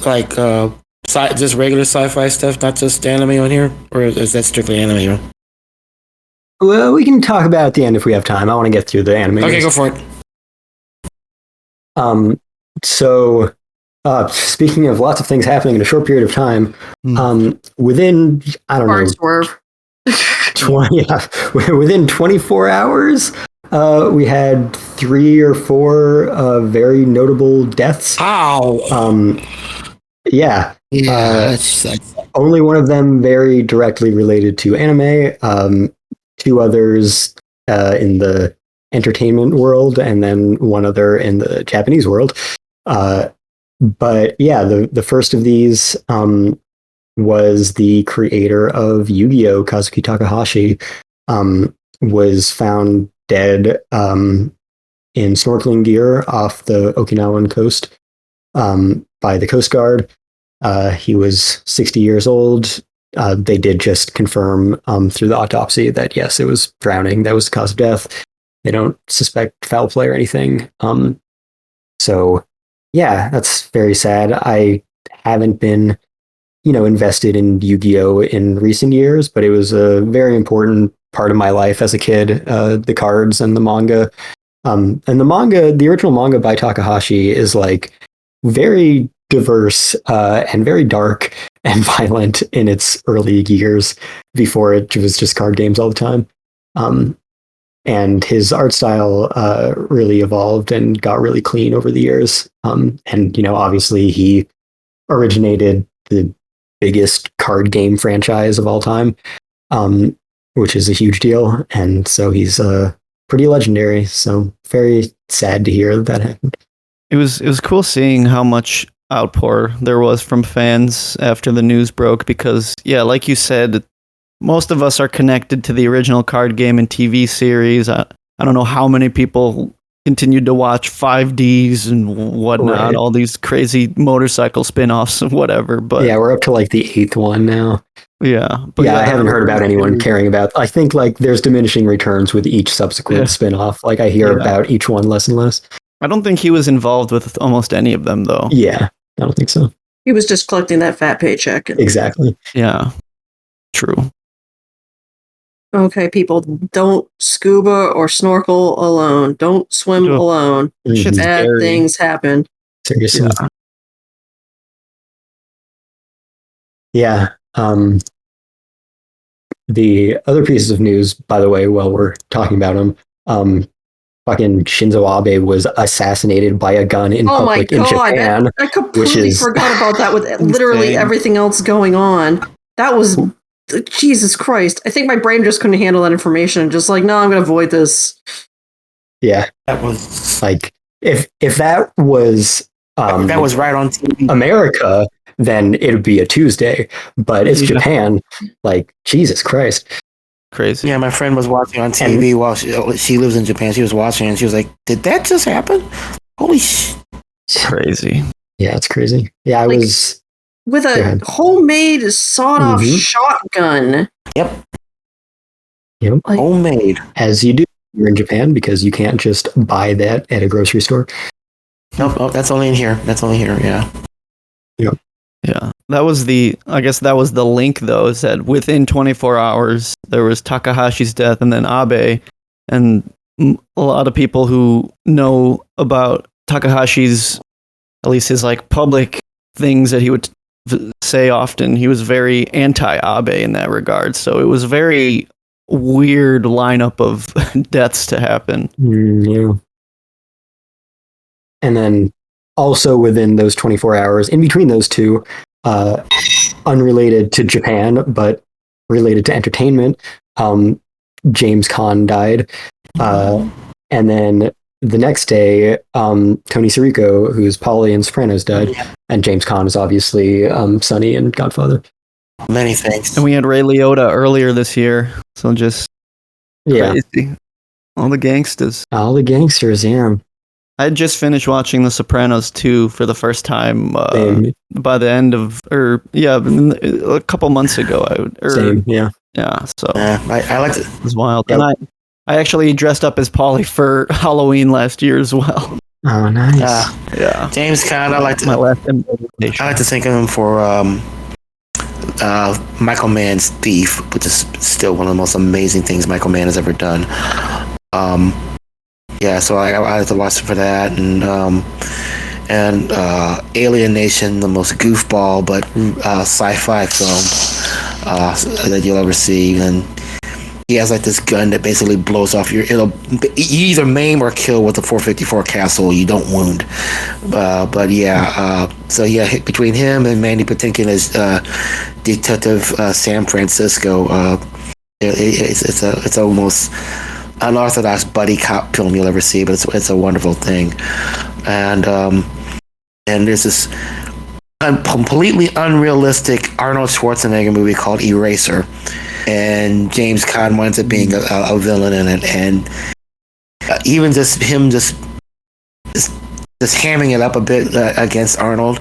regular sci-fi stuff, not just anime on here, or is that strictly anime? Well, we can talk about it at the end if we have time. I want to get through the anime. Okay, go for it. So, speaking of lots of things happening in a short period of time, within, I don't Hard know, swerve. within 24 hours, we had 3 or 4 very notable deaths. Ow! Yeah. That sucks. Only one of them very directly related to anime. 2 others in the entertainment world, and then 1 other in the Japanese world. But yeah, the first of these was the creator of Yu-Gi-Oh, Kazuki Takahashi, was found dead in snorkeling gear off the Okinawan coast by the Coast Guard. He was 60 years old. They did just confirm through the autopsy that yes, it was drowning. That was the cause of death. They don't suspect foul play or anything. So yeah, that's very sad. I haven't been, invested in Yu-Gi-Oh in recent years, but it was a very important part of my life as a kid. The cards and the manga, and the original manga by Takahashi is like very diverse and very dark and violent in its early years before it was just card games all the time. And his art style really evolved and got really clean over the years. And obviously he originated the biggest card game franchise of all time, which is a huge deal. And so he's pretty legendary. So very sad to hear that happened. It was cool seeing how much outpour there was from fans after the news broke, because yeah, like you said, most of us are connected to the original card game and TV series. I don't know how many people continued to watch 5Ds and whatnot, Right. all these crazy motorcycle spin-offs and whatever. But Yeah, we're up to like the 8th one now. yeah, but I haven't heard about anyone caring about. I think like there's diminishing returns with each subsequent spin-off. Like I hear about each one less and less. I don't think he was involved with almost any of them, though. Yeah, I don't think so. He was just collecting that fat paycheck. Exactly. Yeah, true. Okay, people, don't scuba or snorkel alone. Don't swim Ugh. alone. Shit's Bad scary. things happen. Seriously. Yeah. The other pieces of news, by the way, while we're talking about them, fucking Shinzo Abe was assassinated by a gun in Oh my public in god, Japan. I completely is forgot about that with literally insane. everything else going on. That was Jesus Christ. I think my brain just couldn't handle that information and just like, no, I'm gonna avoid this. Yeah, That was like if that was right on TV. America, then it would be a Tuesday. But it's Japan. Like Jesus Christ. Crazy. Yeah, my friend was watching on TV while she lives in Japan. She was watching and she was like, "Did that just happen? Holy sh!" Crazy. Yeah, it's crazy. Yeah, I Like- was. With Go a ahead. homemade sawed-off Mhm. shotgun. Yep, Like, homemade. as you do here in Japan, because you can't just buy that at a grocery store. Nope, oh, that's only in here. That's only here. Yeah. Yeah, that was I guess that was the link, though, is that within 24 hours, there was Takahashi's death and then Abe. And a lot of people who know about Takahashi's, at least his like public things that he would say often, he was very anti-Abe in that regard. So it was a very weird lineup of deaths to happen. Yeah. And then also within those 24 hours, in between those two, unrelated to Japan, but related to entertainment, James Caan died. And then the next day, Tony Sirico, who's Polly in Sopranos, died. And James Caan is obviously Sonny in Godfather. Many thanks. And we had Ray Liotta earlier this year. So just crazy. All the gangsters. All the gangsters, yeah. I had just finished watching The Sopranos 2 for the first time Same. by the end of, a couple months ago. Same, yeah. Yeah, so I liked it. it was wild. Yep. And I actually dressed up as Polly for Halloween last year as well. Oh, nice. Yeah. James Caan, I like My to last invitation. think of him for Michael Mann's Thief, which is still one of the most amazing things Michael Mann has ever done. Yeah, so I have to watch it for that, and Alien Nation, the most goofball but sci-fi film that you'll ever see, and he has like this gun that basically blows off you either maim or kill with the 454 Castle. You don't wound. But yeah, so yeah, between him and Mandy Patinkin as Detective San Francisco, it's almost unorthodox buddy cop film you'll ever see, but it's a wonderful thing. And there's this completely unrealistic Arnold Schwarzenegger movie called Eraser, and James Caan winds up being a villain in it, and even just him just hamming it up a bit against Arnold.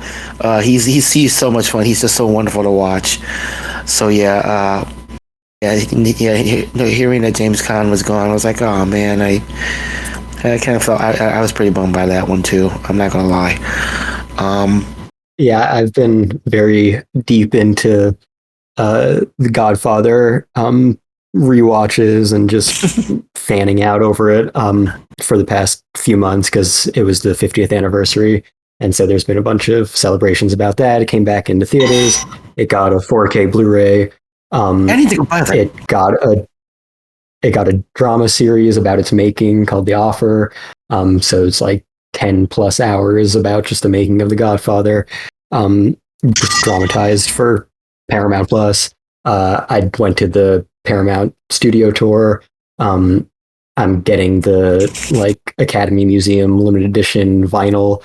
He's so much fun. He's just so wonderful to watch. So yeah, hearing that James Caan was gone, I was like, oh man, I kind of felt I was pretty bummed by that one too. I'm not gonna lie. Yeah, I've been very deep into The Godfather rewatches and just fanning out over it for the past few months because it was the 50th anniversary. And so there's been a bunch of celebrations about that. It came back into theaters. It got a 4K Blu-ray. I need to go buy that. It got a drama series about its making called The Offer. So it's like 10 plus hours about just the making of The Godfather, just dramatized for Paramount Plus. I went to the Paramount studio tour. I'm getting the Academy Museum limited edition vinyl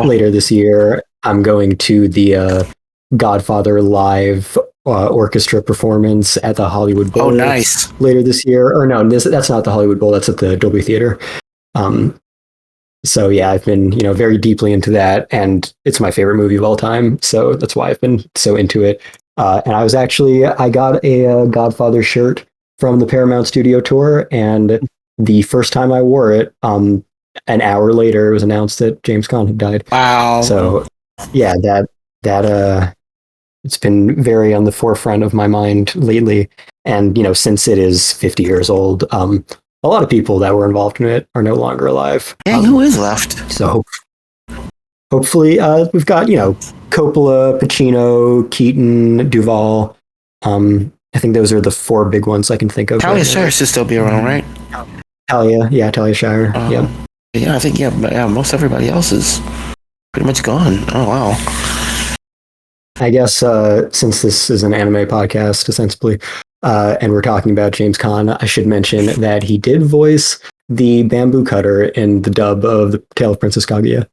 later this year. I'm going to the Godfather live orchestra performance at the Hollywood Bowl. Oh, nice. Later this year. Or no, that's not the Hollywood Bowl. That's at the Dolby Theater. So yeah, I've been, very deeply into that, and it's my favorite movie of all time. So that's why I've been so into it. And I got a Godfather shirt from the Paramount Studio tour, and the first time I wore it, an hour later, it was announced that James Caan had died. Wow. So yeah, that it's been very on the forefront of my mind lately. And since it is 50 years old, a lot of people that were involved in it are no longer alive. Dang, who is left? So hopefully, we've got Coppola, Pacino, Keaton, Duvall. I think those are the four big ones I can think of. Talia Shire should still be around, right? Talia Shire. Yeah. Yeah, I think most everybody else is pretty much gone. Oh wow. I guess since this is an anime podcast, ostensibly, and we're talking about James Caan, I should mention that he did voice the bamboo cutter in the dub of The Tale of Princess Kaguya.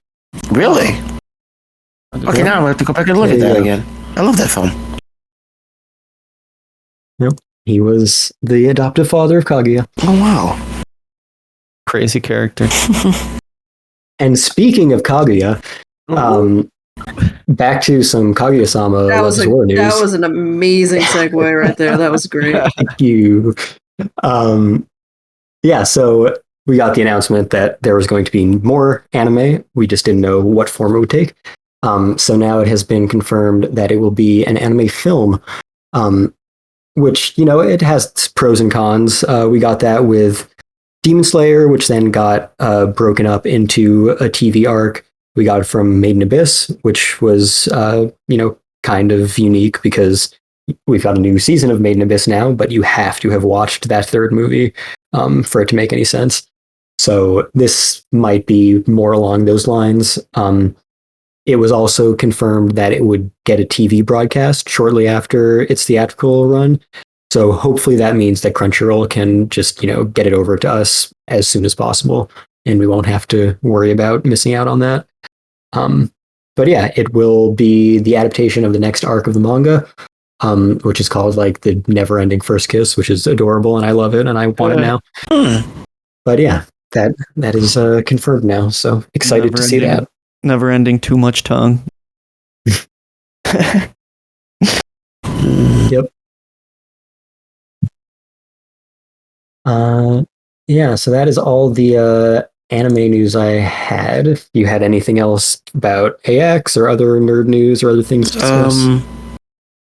Really? Okay, now I'm going to have to go back and look at that again. I love that film. Yep. He was the adoptive father of Kaguya. Oh, wow. Crazy character. And speaking of Kaguya, back to some Kaguya-sama War news. That was an amazing segue right there. That was great. Thank you. Yeah, so we got the announcement that there was going to be more anime. We just didn't know what form it would take. So now it has been confirmed that it will be an anime film, which, it has pros and cons. We got that with Demon Slayer, which then got broken up into a TV arc. We got it from Made in Abyss, which was, kind of unique because we've got a new season of Made in Abyss now, but you have to have watched that third movie for it to make any sense. So this might be more along those lines. It was also confirmed that it would get a TV broadcast shortly after its theatrical run. So hopefully that means that Crunchyroll can just, get it over to us as soon as possible, and we won't have to worry about missing out on that. But yeah, it will be the adaptation of the next arc of the manga, which is called the Never Ending First Kiss, which is adorable, and I love it, and I want it now. But yeah, that is confirmed now. So excited to see that. Never ending too much tongue. Yep. Yeah, so that is all the anime news I had. If you had anything else about AX or other nerd news or other things to discuss?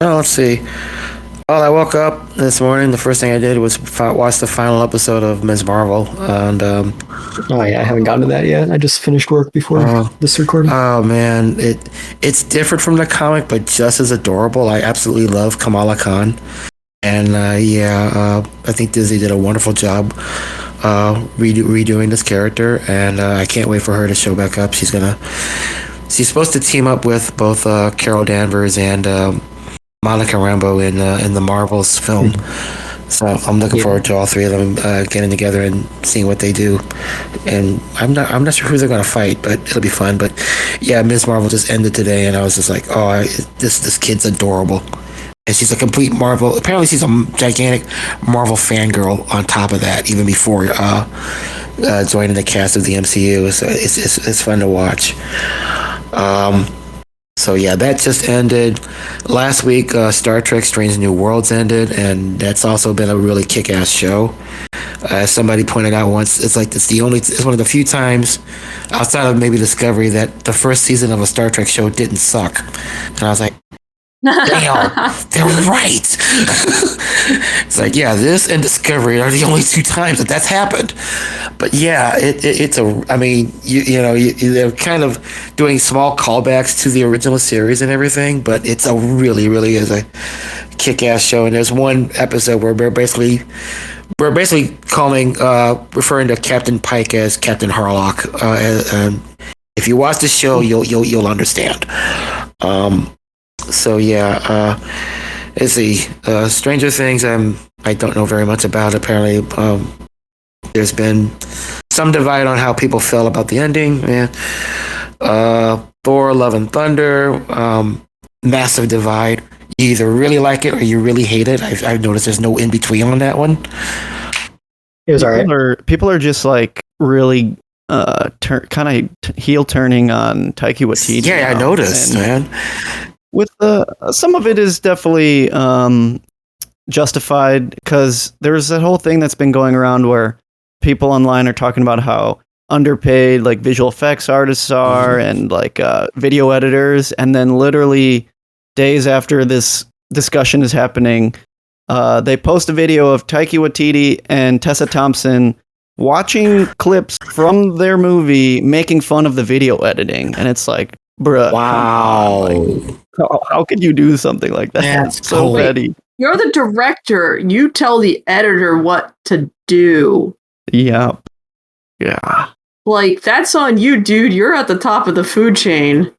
Oh, let's see. Well, I woke up this morning. The first thing I did was watch the final episode of Ms. Marvel, and Oh yeah, I haven't gotten to that yet. I just finished work before this recording. oh man, it's different from the comic, but just as adorable. I absolutely love Kamala Khan, and I think Disney did a wonderful job redoing this character, and I can't wait for her to show back up. She's supposed to team up with both Carol Danvers and Monica Rambeau in the Marvels film. So I'm looking forward to all three of them getting together and seeing what they do. And I'm not sure who they're going to fight, but it'll be fun. But yeah, Ms. Marvel just ended today, and I was just like, oh, this kid's adorable. And she's a complete Marvel. Apparently, she's a gigantic Marvel fangirl on top of that, even before joining the cast of the MCU. So it's fun to watch. So yeah, that just ended last week. Star Trek: Strange New Worlds ended, and that's also been a really kick-ass show. As somebody pointed out once, it's one of the few times outside of maybe Discovery that the first season of a Star Trek show didn't suck. And I was like, damn, they're right. It's like, yeah, this and Discovery are the only two times that's happened. But yeah, they're kind of doing small callbacks to the original series and everything, but it's a really, really is a kick-ass show. And there's one episode where we're basically referring to Captain Pike as Captain Harlock. If you watch the show, you'll understand. So yeah, let's see. Stranger Things. I don't know very much about. Apparently, there's been some divide on how people feel about the ending. Man, Thor: Love and Thunder. Massive divide. You either really like it or you really hate it. I've noticed there's no in between on that one. It was alright. People are just like really kind of heel turning on Taika Waititi. Yeah, I noticed, man. With some of it is definitely justified, because there's that whole thing that's been going around where people online are talking about how underpaid like visual effects artists are and like video editors, and then literally days after this discussion is happening, they post a video of Taika Waititi and Tessa Thompson watching clips from their movie making fun of the video editing, and it's like, bruh, wow. How could you do something like that? That's so petty. You're the director. You tell the editor what to do. Yep. Yeah. Like, that's on you, dude. You're at the top of the food chain.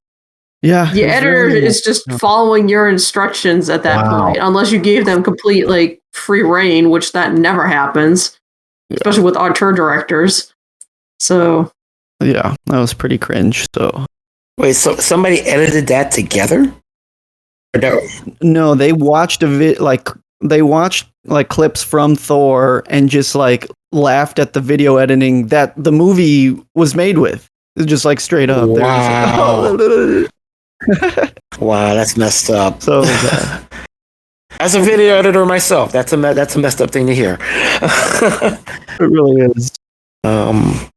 Yeah. The editor is just following your instructions at that point, unless you gave them complete like free reign, which that never happens, especially with auteur directors. So yeah, that was pretty cringe. So wait, so somebody edited that together? No, they watched they watched clips from Thor and just like laughed at the video editing that the movie was made with. It's just like straight up. Wow. Wow, that's messed up. So as a video editor myself, that's a messed up thing to hear. it really is. The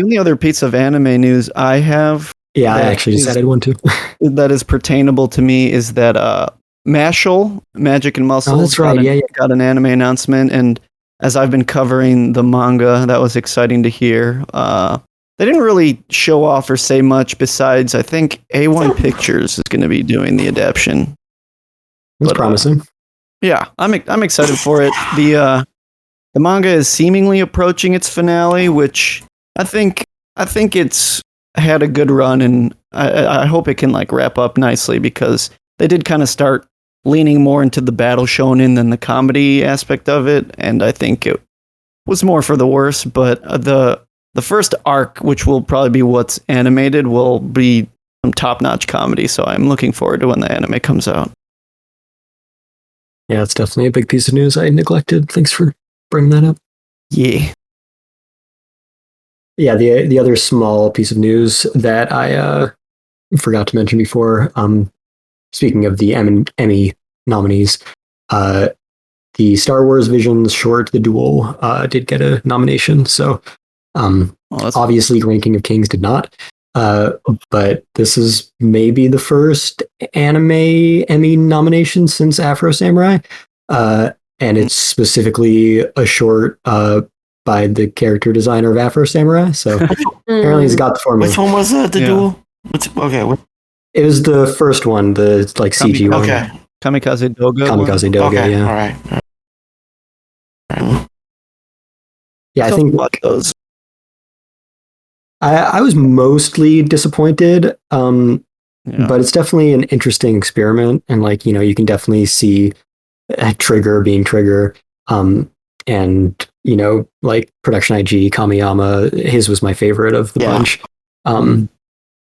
only other piece of anime news I have, I actually just added one too. that is pertainable to me is that Mashal, Magic and Muscle, that's right. got an anime announcement, and as I've been covering the manga, that was exciting to hear. They didn't really show off or say much besides, I think A1 Pictures is going to be doing the adaptation. That's promising. Yeah, I'm excited for it. The manga is seemingly approaching its finale, which I think it's had a good run, and I hope it can like wrap up nicely, because they did kind of start leaning more into the battle shonen than the comedy aspect of it, and I think it was more for the worse. But the first arc, which will probably be what's animated, will be some top-notch comedy, so I'm looking forward to when the anime comes out. Yeah, it's definitely a big piece of news I neglected. Thanks for bringing that up. Yeah. Yeah, the other small piece of news that I forgot to mention before, speaking of the Emmy nominees, the Star Wars Visions short, The Duel, did get a nomination. So obviously, Ranking of Kings did not. But this is maybe the first anime Emmy nomination since Afro Samurai. And it's specifically a short by the character designer of Afro Samurai. So apparently he's got the formula. Which one was it? The Duel? It was the first one, the like CG one. Okay. Kamikaze Doga. Kamikaze Doga, Okay. yeah. All right. Yeah, I think those. I was mostly disappointed, but it's definitely an interesting experiment. And like, you can definitely see Trigger being Trigger. And, like Production IG, Kamiyama, his was my favorite of the bunch.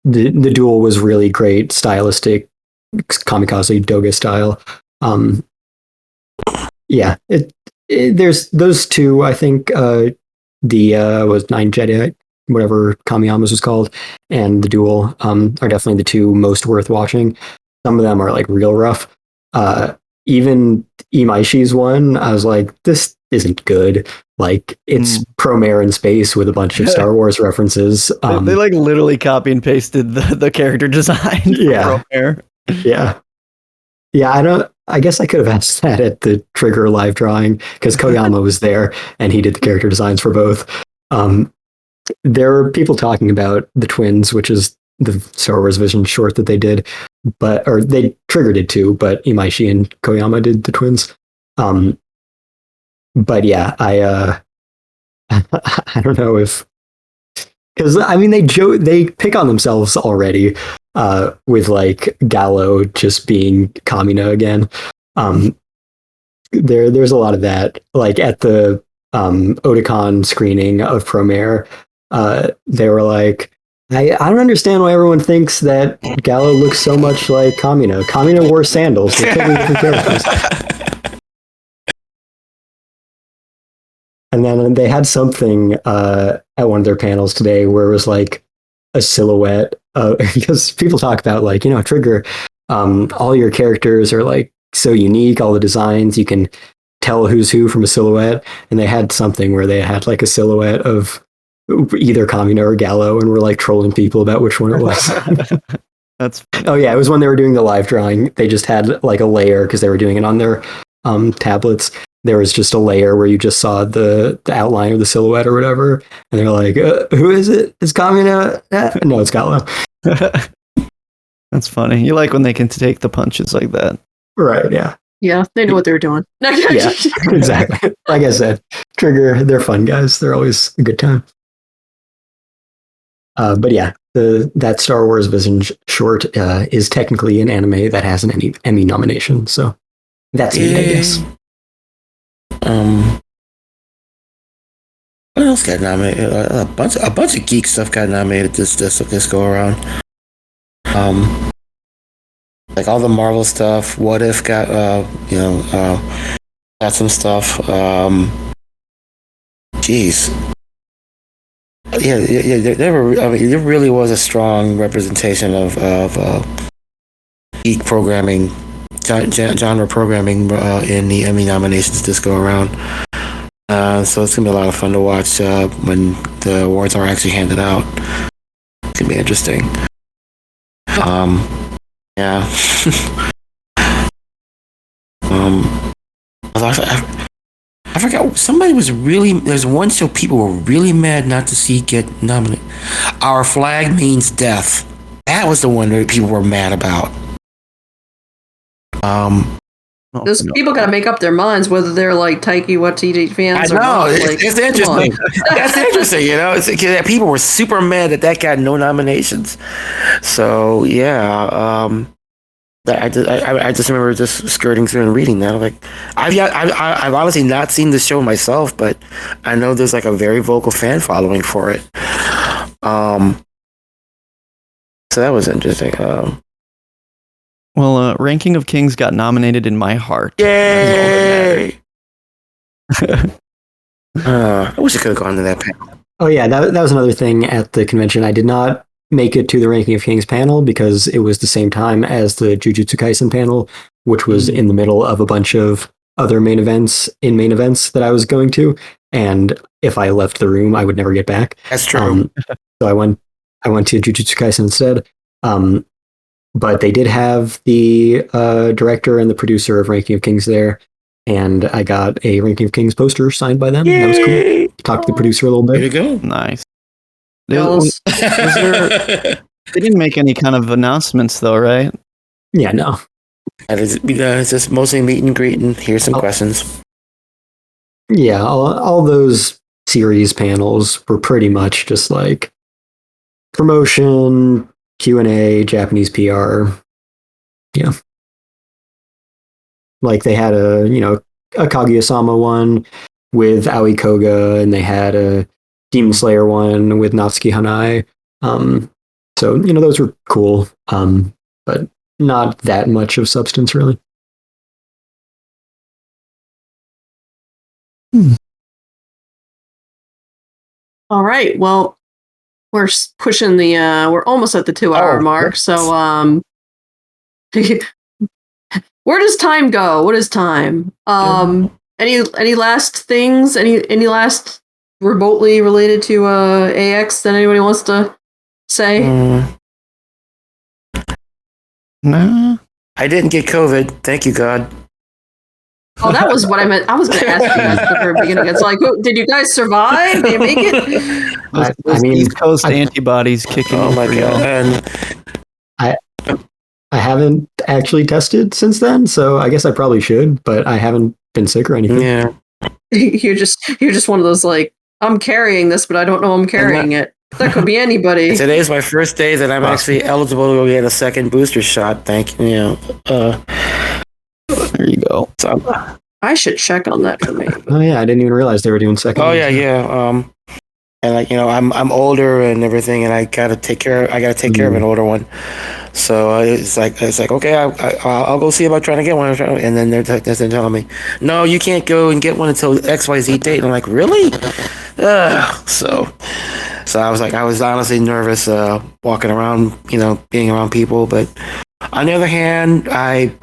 The Duel was really great, stylistic, Kamikaze Doga style. There's those two, I think, was Nine Jedi, whatever Kamiyama's was called, and The Duel are definitely the two most worth watching. Some of them are like real rough. Even Imaishi's one, I was like, this isn't good. Like, it's Promare in space with a bunch of Star Wars references. They like literally copy and pasted the character design. Yeah. Promare. Yeah. I guess I could have asked that at the Trigger live drawing because Koyama was there and he did the character designs for both. There are people talking about the twins, which is the Star Wars Vision short that they did, or they Trigger did too, but Imaishi and Koyama did the twins. But yeah, I don't know if, because I mean they pick on themselves already with like Gallo just being Kamina again. There's a lot of that. Like at the Otakon screening of Promare, they were like, I don't understand why everyone thinks that Gallo looks so much like Kamina. Kamina wore sandals. They're totally different characters. And then they had something at one of their panels today where it was like a silhouette because people talk about like, Trigger, all your characters are like so unique, all the designs, you can tell who's who from a silhouette. And they had something where they had like a silhouette of either Kamina or Gallo and were like trolling people about which one it was. Oh yeah, it was when they were doing the live drawing. They just had like a layer because they were doing it on their tablets. There was just a layer where you just saw the outline of the silhouette or whatever. And they're like, who is it? Is Kamina? No, it's Gallo. That's funny. You like when they can take the punches like that. Right, yeah. Yeah, they knew what they were doing. Yeah, exactly. Like I said, Trigger, they're fun guys. They're always a good time. But yeah, that Star Wars Vision short is technically an anime that has an Emmy nomination. So that's it, I guess. What else got nominated? A bunch of geek stuff got nominated this go around. Like all the Marvel stuff. What If got got some stuff. Jeez. Yeah. There really was a strong representation of geek programming, genre programming in the Emmy nominations this go around. So it's gonna be a lot of fun to watch when the awards are actually handed out. It's gonna be interesting. Yeah. I forgot. Somebody was really. There's one show people were really mad not to see get nominated. Our Flag Means Death. That was the one that people were mad about. Those people got to make up their minds whether they're like Taiki Waititi fans or not. Like, it's interesting. That's interesting, It's, people were super mad that got no nominations. So yeah, I just remember just skirting through and reading that. Like, I've honestly not seen the show myself, but I know there's like a very vocal fan following for it. So that was interesting. Well, Ranking of Kings got nominated in my heart. Yay! I wish I could have gone to that panel. Oh yeah, that was another thing at the convention. I did not make it to the Ranking of Kings panel because it was the same time as the Jujutsu Kaisen panel, which was in the middle of a bunch of other main events that I was going to, and if I left the room, I would never get back. That's true. So I went to Jujutsu Kaisen instead. But they did have the director and the producer of Ranking of Kings there, and I got a Ranking of Kings poster signed by them. That was cool. Talked to the producer a little There you bit. go. Nice. Girls. They didn't make any kind of announcements though, right? Yeah, no. It's just mostly meet and greet and here's some questions. Yeah, all those series panels were pretty much just like promotion, Q&A, Japanese PR. Yeah. Like they had a Kaguya-sama one with Aoi Koga, and they had a Demon Slayer one with Natsuki Hanai. So, those were cool, but not that much of substance, really. All right. Well, we're pushing we're almost at the 2-hour mark. So, where does time go? What is time? Any last things? Any last remotely related to AX that anybody wants to say? Nah. I didn't get COVID. Thank you, God. Oh, that was what I meant. I was going to ask you guys at the very beginning. It's like, did you guys survive? Did you make it? Those East Coast antibodies kicking Oh in my for God. y'all. And I haven't actually tested since then, so I guess I probably should, but I haven't been sick or anything. yeah, You're just one of those like, I'm carrying this, but I don't know I'm carrying it. That could be anybody. today's my first day that I'm actually eligible to get a second booster shot. Thank you. There you go. So, I should check on that for me. Oh yeah, I didn't even realize they were doing second. oh ones. yeah. And I'm older and everything, and I gotta take care of an older one. So it's like okay, I'll go see about trying to get one. And then they're telling me, no, you can't go and get one until XYZ date. And I'm like, really? So I was honestly nervous walking around, being around people. But on the other hand, I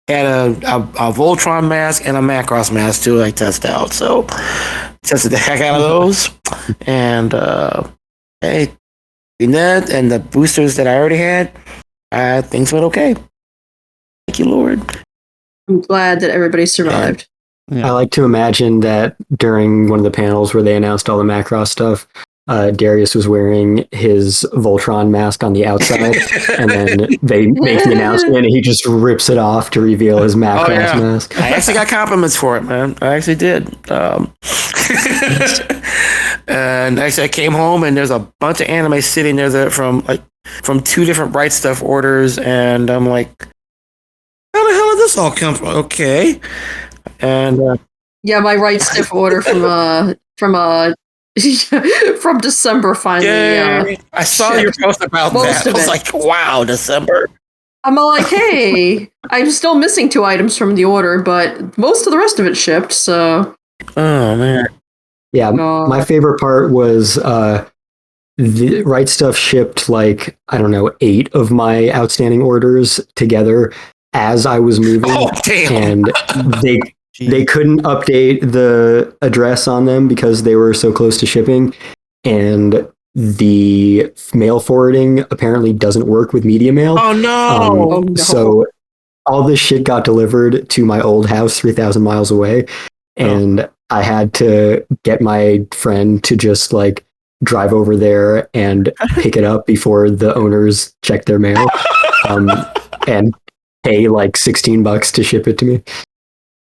had a Voltron mask and a Macross mask too. I test out, so tested the heck out of those. And hey, in that and the boosters that I already had, things went okay. Thank you, Lord. I'm glad that everybody survived. Yeah. I like to imagine that during one of the panels where they announced all the Macross stuff, Darius was wearing his Voltron mask on the outside, and then they make the announcement, and he just rips it off to reveal his Macross mask. I actually got compliments for it, man. I actually did. And actually, I came home and there's a bunch of anime sitting there that from 2 different Bright Stuff orders, and I'm like, how the hell did this all come from? Okay, and Yeah, my right stiff order from December finally. yay. I saw your post about Most that. I of was it. like, wow, December. I'm all like, hey, I'm still missing 2 items from the order, but most of the rest of it shipped. So, Oh man. Yeah, my favorite part was the Right Stuff shipped like, I don't know, 8 of my outstanding orders together as I was moving, Oh damn. and they couldn't update the address on them because they were so close to shipping, and the mail forwarding apparently doesn't work with media mail. Oh no. Oh, no. So all this shit got delivered to my old house 3,000 miles away, and I had to get my friend to just like drive over there and pick it up before the owners check their mail, and pay like $16 to ship it to me.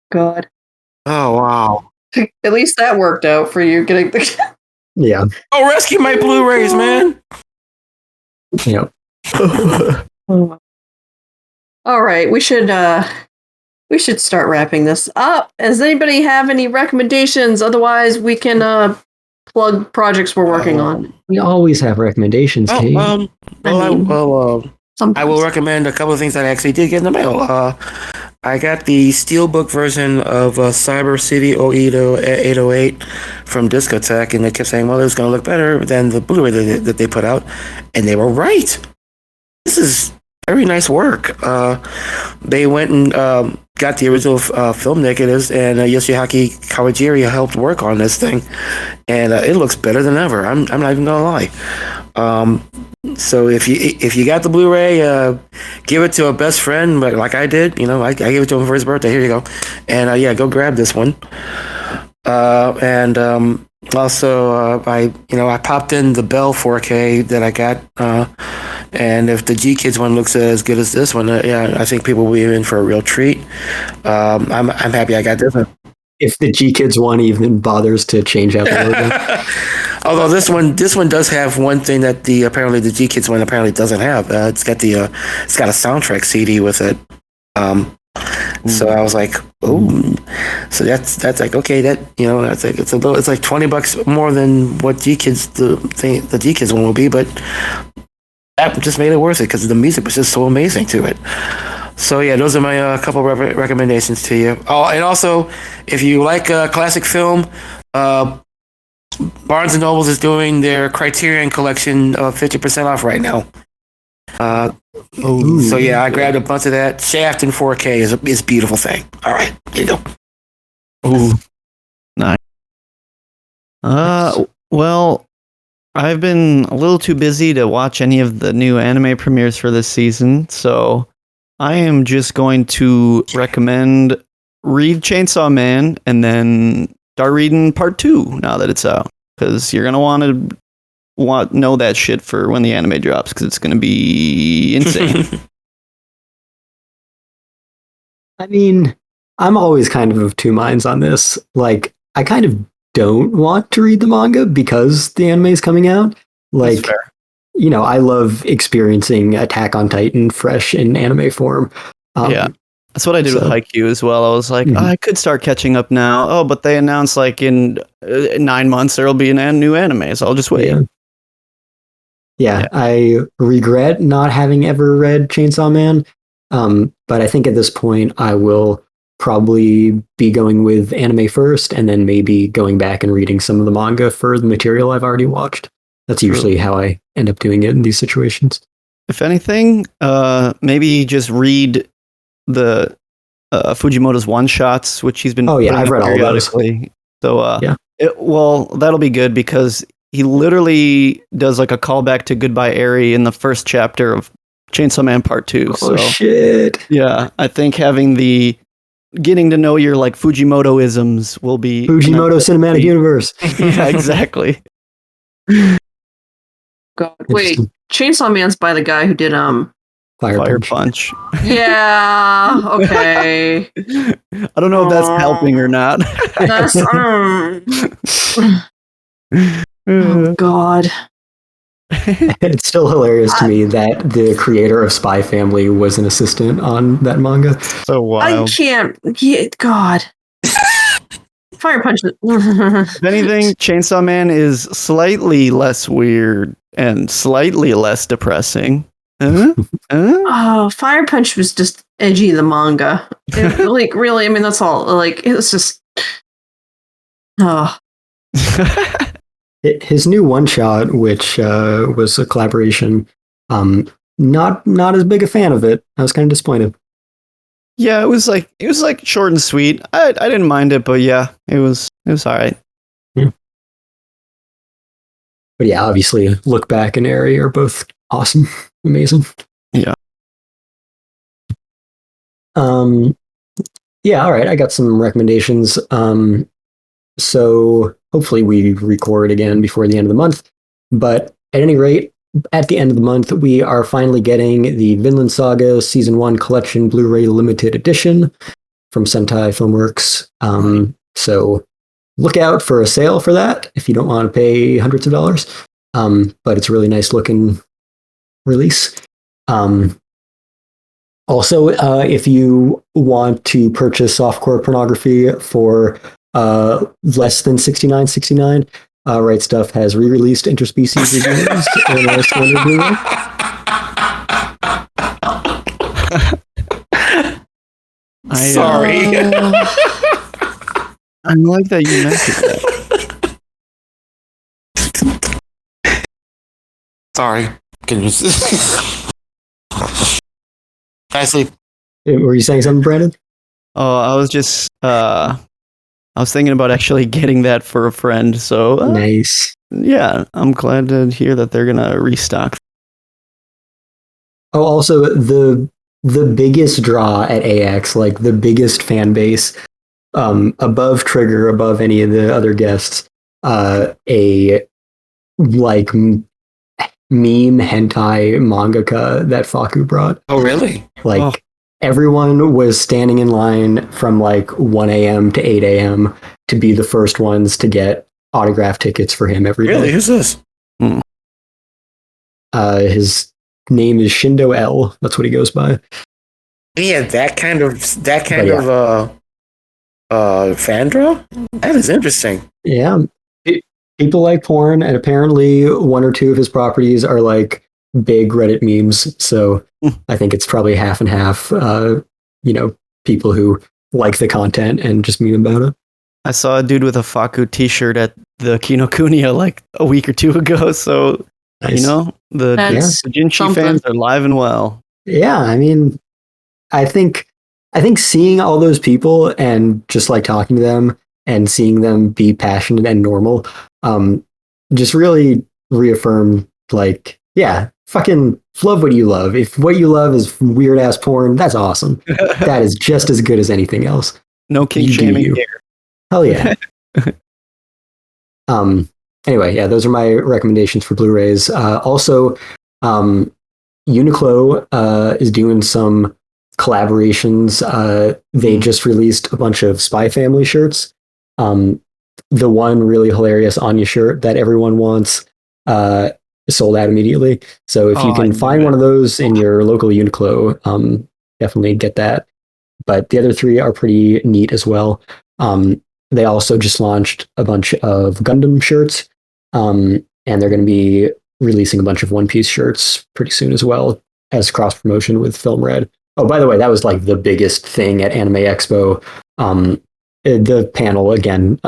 God. Oh wow. At least that worked out for you getting the. Yeah. Oh, rescue my Blu-rays, man. Yeah. All right, we should start wrapping this up. Does anybody have any recommendations? Otherwise, we can plug projects we're working on. We always have recommendations, Kate. I will Sometimes. recommend a couple of things that I actually did get in the mail. I got the steelbook version of Cyber City 808 from Discotech, and they kept saying, well, it was going to look better than the Blu-ray that they put out, and they were right. This is very nice work. They went and got the original film negatives, and Yoshiaki Kawajiri helped work on this thing, and it looks better than ever. I'm not even gonna lie. So if you got the Blu-ray, give it to a best friend, like I did. I gave it to him for his birthday. Here you go, and go grab this one. And also, I popped in the Bell 4K that I got, and if the G Kids one looks as good as this one, I think people will be in for a real treat. I'm happy I got this one. If the G Kids one even bothers to change out the logo. Although this one does have one thing that apparently the G Kids one apparently doesn't have. It's got a soundtrack CD with it. So I was like, oh, so that's like, okay, that that's like it's like $20 more than what the G Kids one will be, but that just made it worth it because the music was just so amazing to it. So yeah, those are my couple recommendations to you. Oh, and also if you like classic film, Barnes and Noble is doing their Criterion collection 50% off right now. So yeah, I grabbed a bunch of that. Shaft in 4K is a beautiful thing. All right, here you go. Ooh, nice. Well, I've been a little too busy to watch any of the new anime premieres for this season, so I am just going to recommend read Chainsaw Man and then start reading part 2 now that it's out, because you're gonna want to know that shit for when the anime drops, because it's going to be insane. I mean, I'm always kind of two minds on this. Like, I kind of don't want to read the manga because the anime is coming out. Like, I love experiencing Attack on Titan fresh in anime form. Yeah. That's what I did with Haikyuu as well. I was like, I could start catching up now. Oh, but they announced like in 9 months there'll be a new anime, so I'll just wait. Yeah, I regret not having ever read Chainsaw Man, but I think at this point I will probably be going with anime first, and then maybe going back and reading some of the manga for the material I've already watched. That's usually how I end up doing it in these situations. If anything, maybe just read the Fujimoto's one-shots, which he's been I've read all those. So, that'll be good because he literally does like a callback to Goodbye Eri in the first chapter of Chainsaw Man Part 2. Oh, shit. Yeah, I think getting to know your like Fujimoto-isms will be... Fujimoto Cinematic Universe. Yeah, exactly. God, wait, Chainsaw Man's by the guy who did Fire Punch. Yeah, okay. I don't know if that's helping or not. That's oh God. It's still hilarious to me that the creator of Spy Family was an assistant on that manga. So wild. I can't. God. Fire Punch. If anything, Chainsaw Man is slightly less weird and slightly less depressing. Oh, Fire Punch was just edgy, the manga. Like, really, I mean, that's all. Like, it was just... Oh. His new one-shot, which was a collaboration, not as big a fan of it. I was kind of disappointed. Yeah, it was like short and sweet. I didn't mind it, but yeah, it was all right. Yeah. But yeah, obviously, Look Back and Eri are both awesome, amazing. Yeah. Yeah. All right. I got some recommendations. So hopefully we record again before the end of the month. But at any rate, at the end of the month, we are finally getting the Vinland Saga Season 1 Collection Blu-ray Limited Edition from Sentai Filmworks. So look out for a sale for that if you don't want to pay hundreds of dollars. But it's a really nice looking release. Also, if you want to purchase softcore pornography for less than $69.69, Right Stuff has re-released interspecies reviews in a standard Blu-ray. Sorry. I like that you mentioned that. Sorry. Can you... Nicely. Were you saying something, Brandon? Oh, I was just I was thinking about actually getting that for a friend. So Nice. yeah, I'm glad to hear that they're gonna restock. Oh, also the biggest draw at AX, like the biggest fan base, above Trigger, above any of the other guests, a like meme hentai mangaka that Faku brought. Oh, really? Like Oh. everyone was standing in line from like 1 a.m. to 8 a.m. to be the first ones to get autograph tickets for him every day. Really? Who's this? His name is Shindo L. That's what he goes by. Yeah, that kind of fan draw? That is interesting. Yeah. People like porn, and apparently one or two of his properties are like big Reddit memes. So I think it's probably half and half, people who like the content and just meme about it. I saw a dude with a Faku t-shirt at the Kinokuniya like a week or two ago. So Nice. the That's Jinchi something. fans are live and well. Yeah, I mean, I think seeing all those people and just like talking to them and seeing them be passionate and normal, just really reaffirmed like, yeah, fucking love what you love. If what you love is weird ass porn, that's awesome. That is just as good as anything else. No king You do shaming you. here. Hell yeah. Anyway, yeah, those are my recommendations for Blu-rays. Also, Uniqlo is doing some collaborations. They just released a bunch of Spy Family shirts. The one really hilarious Anya shirt that everyone wants sold out immediately. So if you can find one of those in your local Uniqlo, definitely get that. But the other three are pretty neat as well. They also just launched a bunch of Gundam shirts, and they're going to be releasing a bunch of One Piece shirts pretty soon as well as cross promotion with Film Red. Oh, by the way, that was like the biggest thing at Anime Expo. The panel, again,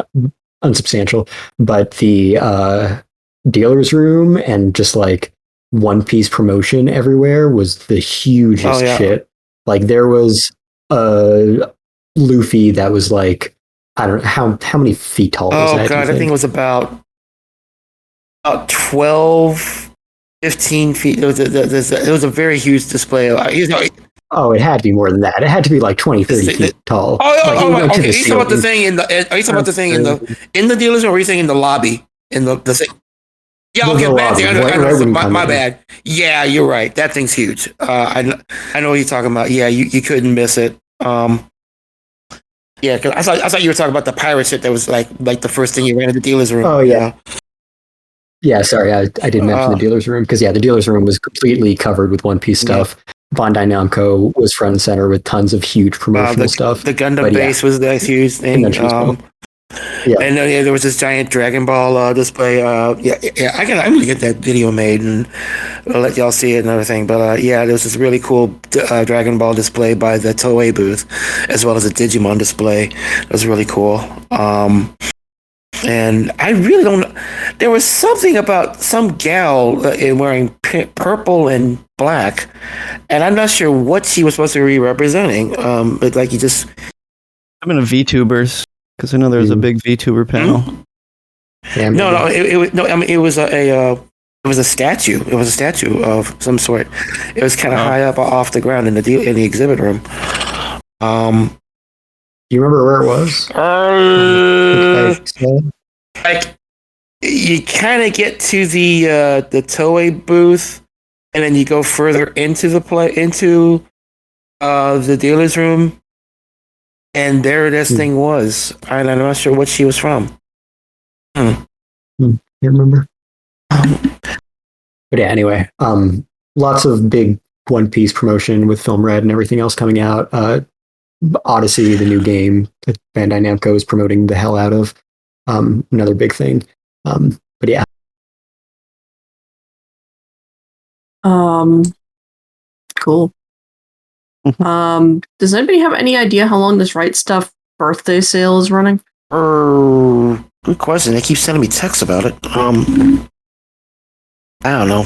unsubstantial, but the dealer's room and just like One Piece promotion everywhere was the hugest shit. Like there was a Luffy that was like, I don't know how many feet tall was that? Oh god, I think it was about 12, 15 feet. It was a very huge display. Oh, it had to be more than that. It had to be like 20, 30 feet tall. Okay. Are you talking about the thing in the dealer's room, or are you saying in the lobby? In the thing? Yeah, okay, bad thing. My bad. Yeah, you're right. That thing's huge. I know what you're talking about. Yeah, you couldn't miss it. Yeah, cause I thought you were talking about the pirate shit that was like the first thing you ran into the dealer's room. Oh yeah. Yeah, sorry, I didn't mention the dealer's room because the dealer's room was completely covered with One Piece stuff. Bandai Namco was front and center with tons of huge promotional stuff. The Gundam base was that huge thing. And there was this giant Dragon Ball display. I'm gonna get that video made and I'll let y'all see it and everything. But there was this really cool Dragon Ball display by the Toei booth, as well as a Digimon display. It was really cool. And I really don't. There was something about some gal wearing purple and black, and I'm not sure what she was supposed to be representing. But like you just, I'm in a VTubers because I know there was a big VTuber panel. Yeah, it was a statue. It was a statue of some sort. It was kind of high up off the ground in the exhibit room. Do you remember where it was? Like you kind of get to the Toei booth, and then you go further into the dealer's room, and there this thing was. I'm not sure what she was from. Can't remember. But yeah, anyway, lots of big One Piece promotion with Film Red and everything else coming out. Odyssey, the new game that Bandai Namco is promoting the hell out of. Another big thing. But yeah. Cool. Does anybody have any idea how long this Right Stuff birthday sale is running? Good question. They keep sending me texts about it. I don't know.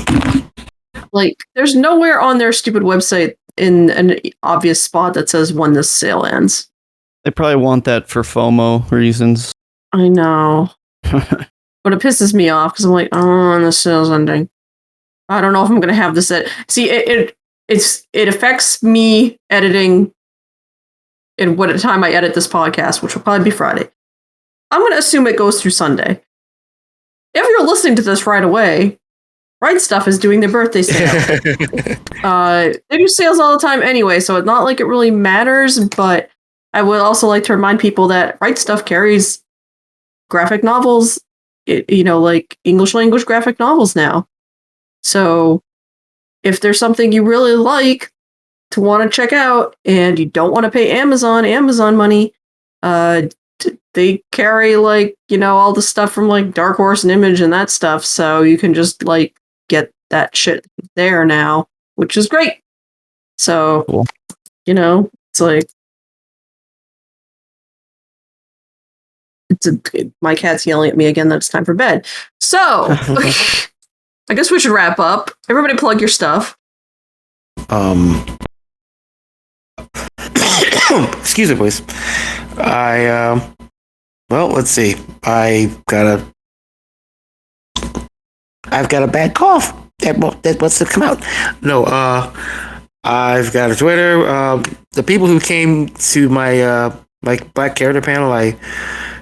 Like, there's nowhere on their stupid website in an obvious spot that says when this sale ends. They probably want that for FOMO reasons. I know. But it pisses me off because I'm like, oh, the sale's ending. I don't know if I'm going to have this. See, it affects me editing in what time I edit this podcast, which will probably be Friday. I'm going to assume it goes through Sunday. If you're listening to this right away, Right Stuff is doing their birthday sale. They do sales all the time anyway, so it's not like it really matters, but I would also like to remind people that Right Stuff carries graphic novels, like English language graphic novels now. So if there's something you really like to want to check out and you don't want to pay Amazon money, they carry all the stuff from like Dark Horse and Image and that stuff. So you can just get that shit there now, which is great. So, cool. It's like, my cat's yelling at me again that it's time for bed. So, I guess we should wrap up. Everybody plug your stuff. Excuse me, please. Let's see. I've got a bad cough. That wants to come out. No, I've got a Twitter. The people who came to my Black Character panel, I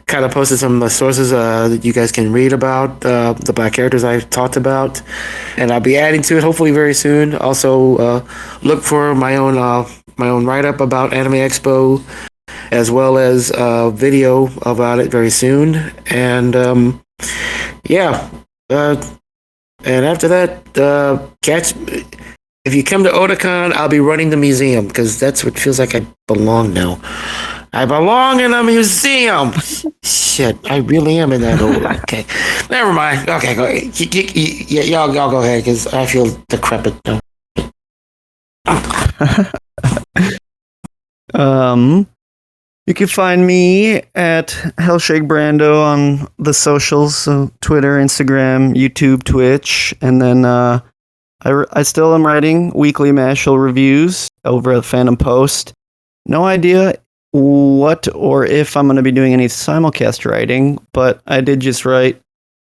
kind of posted some sources that you guys can read about the Black characters I talked about, and I'll be adding to it hopefully very soon. Also, look for my own write-up about Anime Expo, as well as video about it very soon. And and after that, catch. If you come to Otakon, I'll be running the museum because that's what feels like I belong now. I belong in a museum. Shit, I really am in that old. Okay, never mind. Okay, go ahead. Y'all go ahead because I feel decrepit now. You can find me at Hellshake Brando on the socials, so Twitter, Instagram, YouTube, Twitch, and then I still am writing weekly Mashal reviews over at Fandom Post. No idea what or if I'm going to be doing any simulcast writing, but I did just write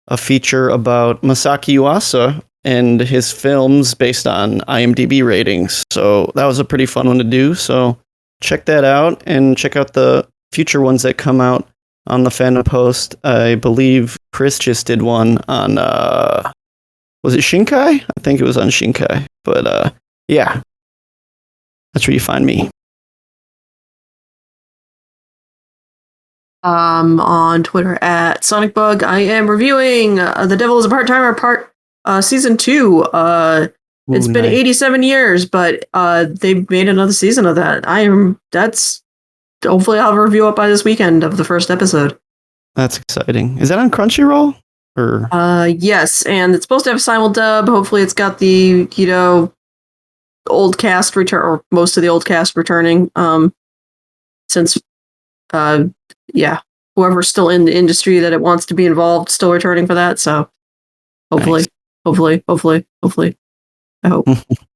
a feature about Masaki Yuasa and his films based on IMDb ratings. So that was a pretty fun one to do. So check that out and check out the future ones that come out on the Fandom Post. I believe Chris just did one on, was it Shinkai? I think it was on Shinkai. But yeah, that's where you find me. On Twitter at SonicBug, I am reviewing The Devil is a Part-Timer Season 2. It's been 87 years, but they made another season of that. Hopefully I'll have a review up by this weekend of the first episode. That's exciting. Is that on Crunchyroll? Or yes, and it's supposed to have simuldub. Hopefully it's got the, old cast return, or most of the old cast returning. Since whoever's still in the industry that it wants to be involved still returning for that. So hopefully, nice. hopefully, I hope.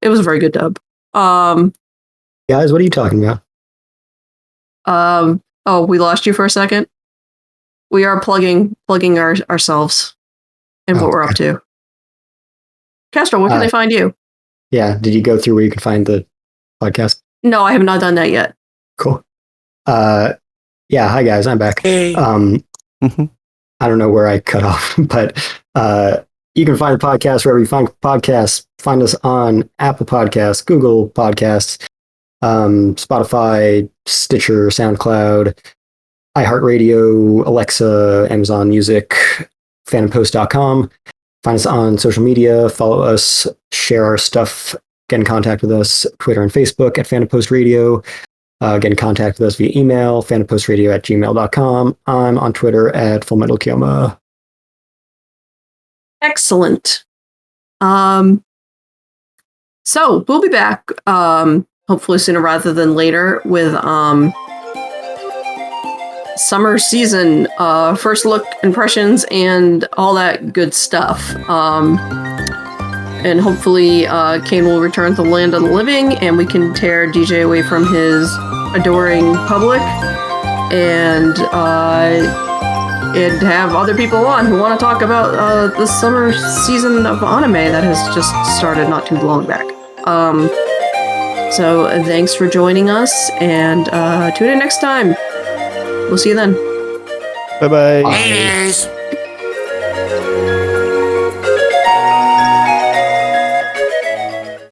It was a very good dub. Guys, what are you talking about? Oh, we lost you for a second. We are plugging ourselves and what we're up to. Castro, where can they find you? Yeah, did you go through where you can find the podcast? No, I have not done that yet. Cool. Yeah, hi guys, I'm back. Hey. I don't know where I cut off, but you can find the podcast wherever you find podcasts. Find us on Apple Podcasts, Google Podcasts, Spotify, Stitcher, SoundCloud, iHeartRadio, Alexa, Amazon Music, fandompost.com. Find us on social media, follow us, share our stuff, get in contact with us, Twitter and Facebook at Fandom Post Radio. Get in contact with us via email, fandompostradio@gmail.com. I'm on Twitter at FullMetalKyoma. Excellent. So we'll be back hopefully sooner rather than later with summer season first look impressions and all that good stuff. And hopefully, Kane will return to the land of the living, and we can tear DJ away from his adoring public, and have other people on who want to talk about the summer season of anime that has just started not too long back. So thanks for joining us, and tune in next time. We'll see you then. Bye bye. Haters.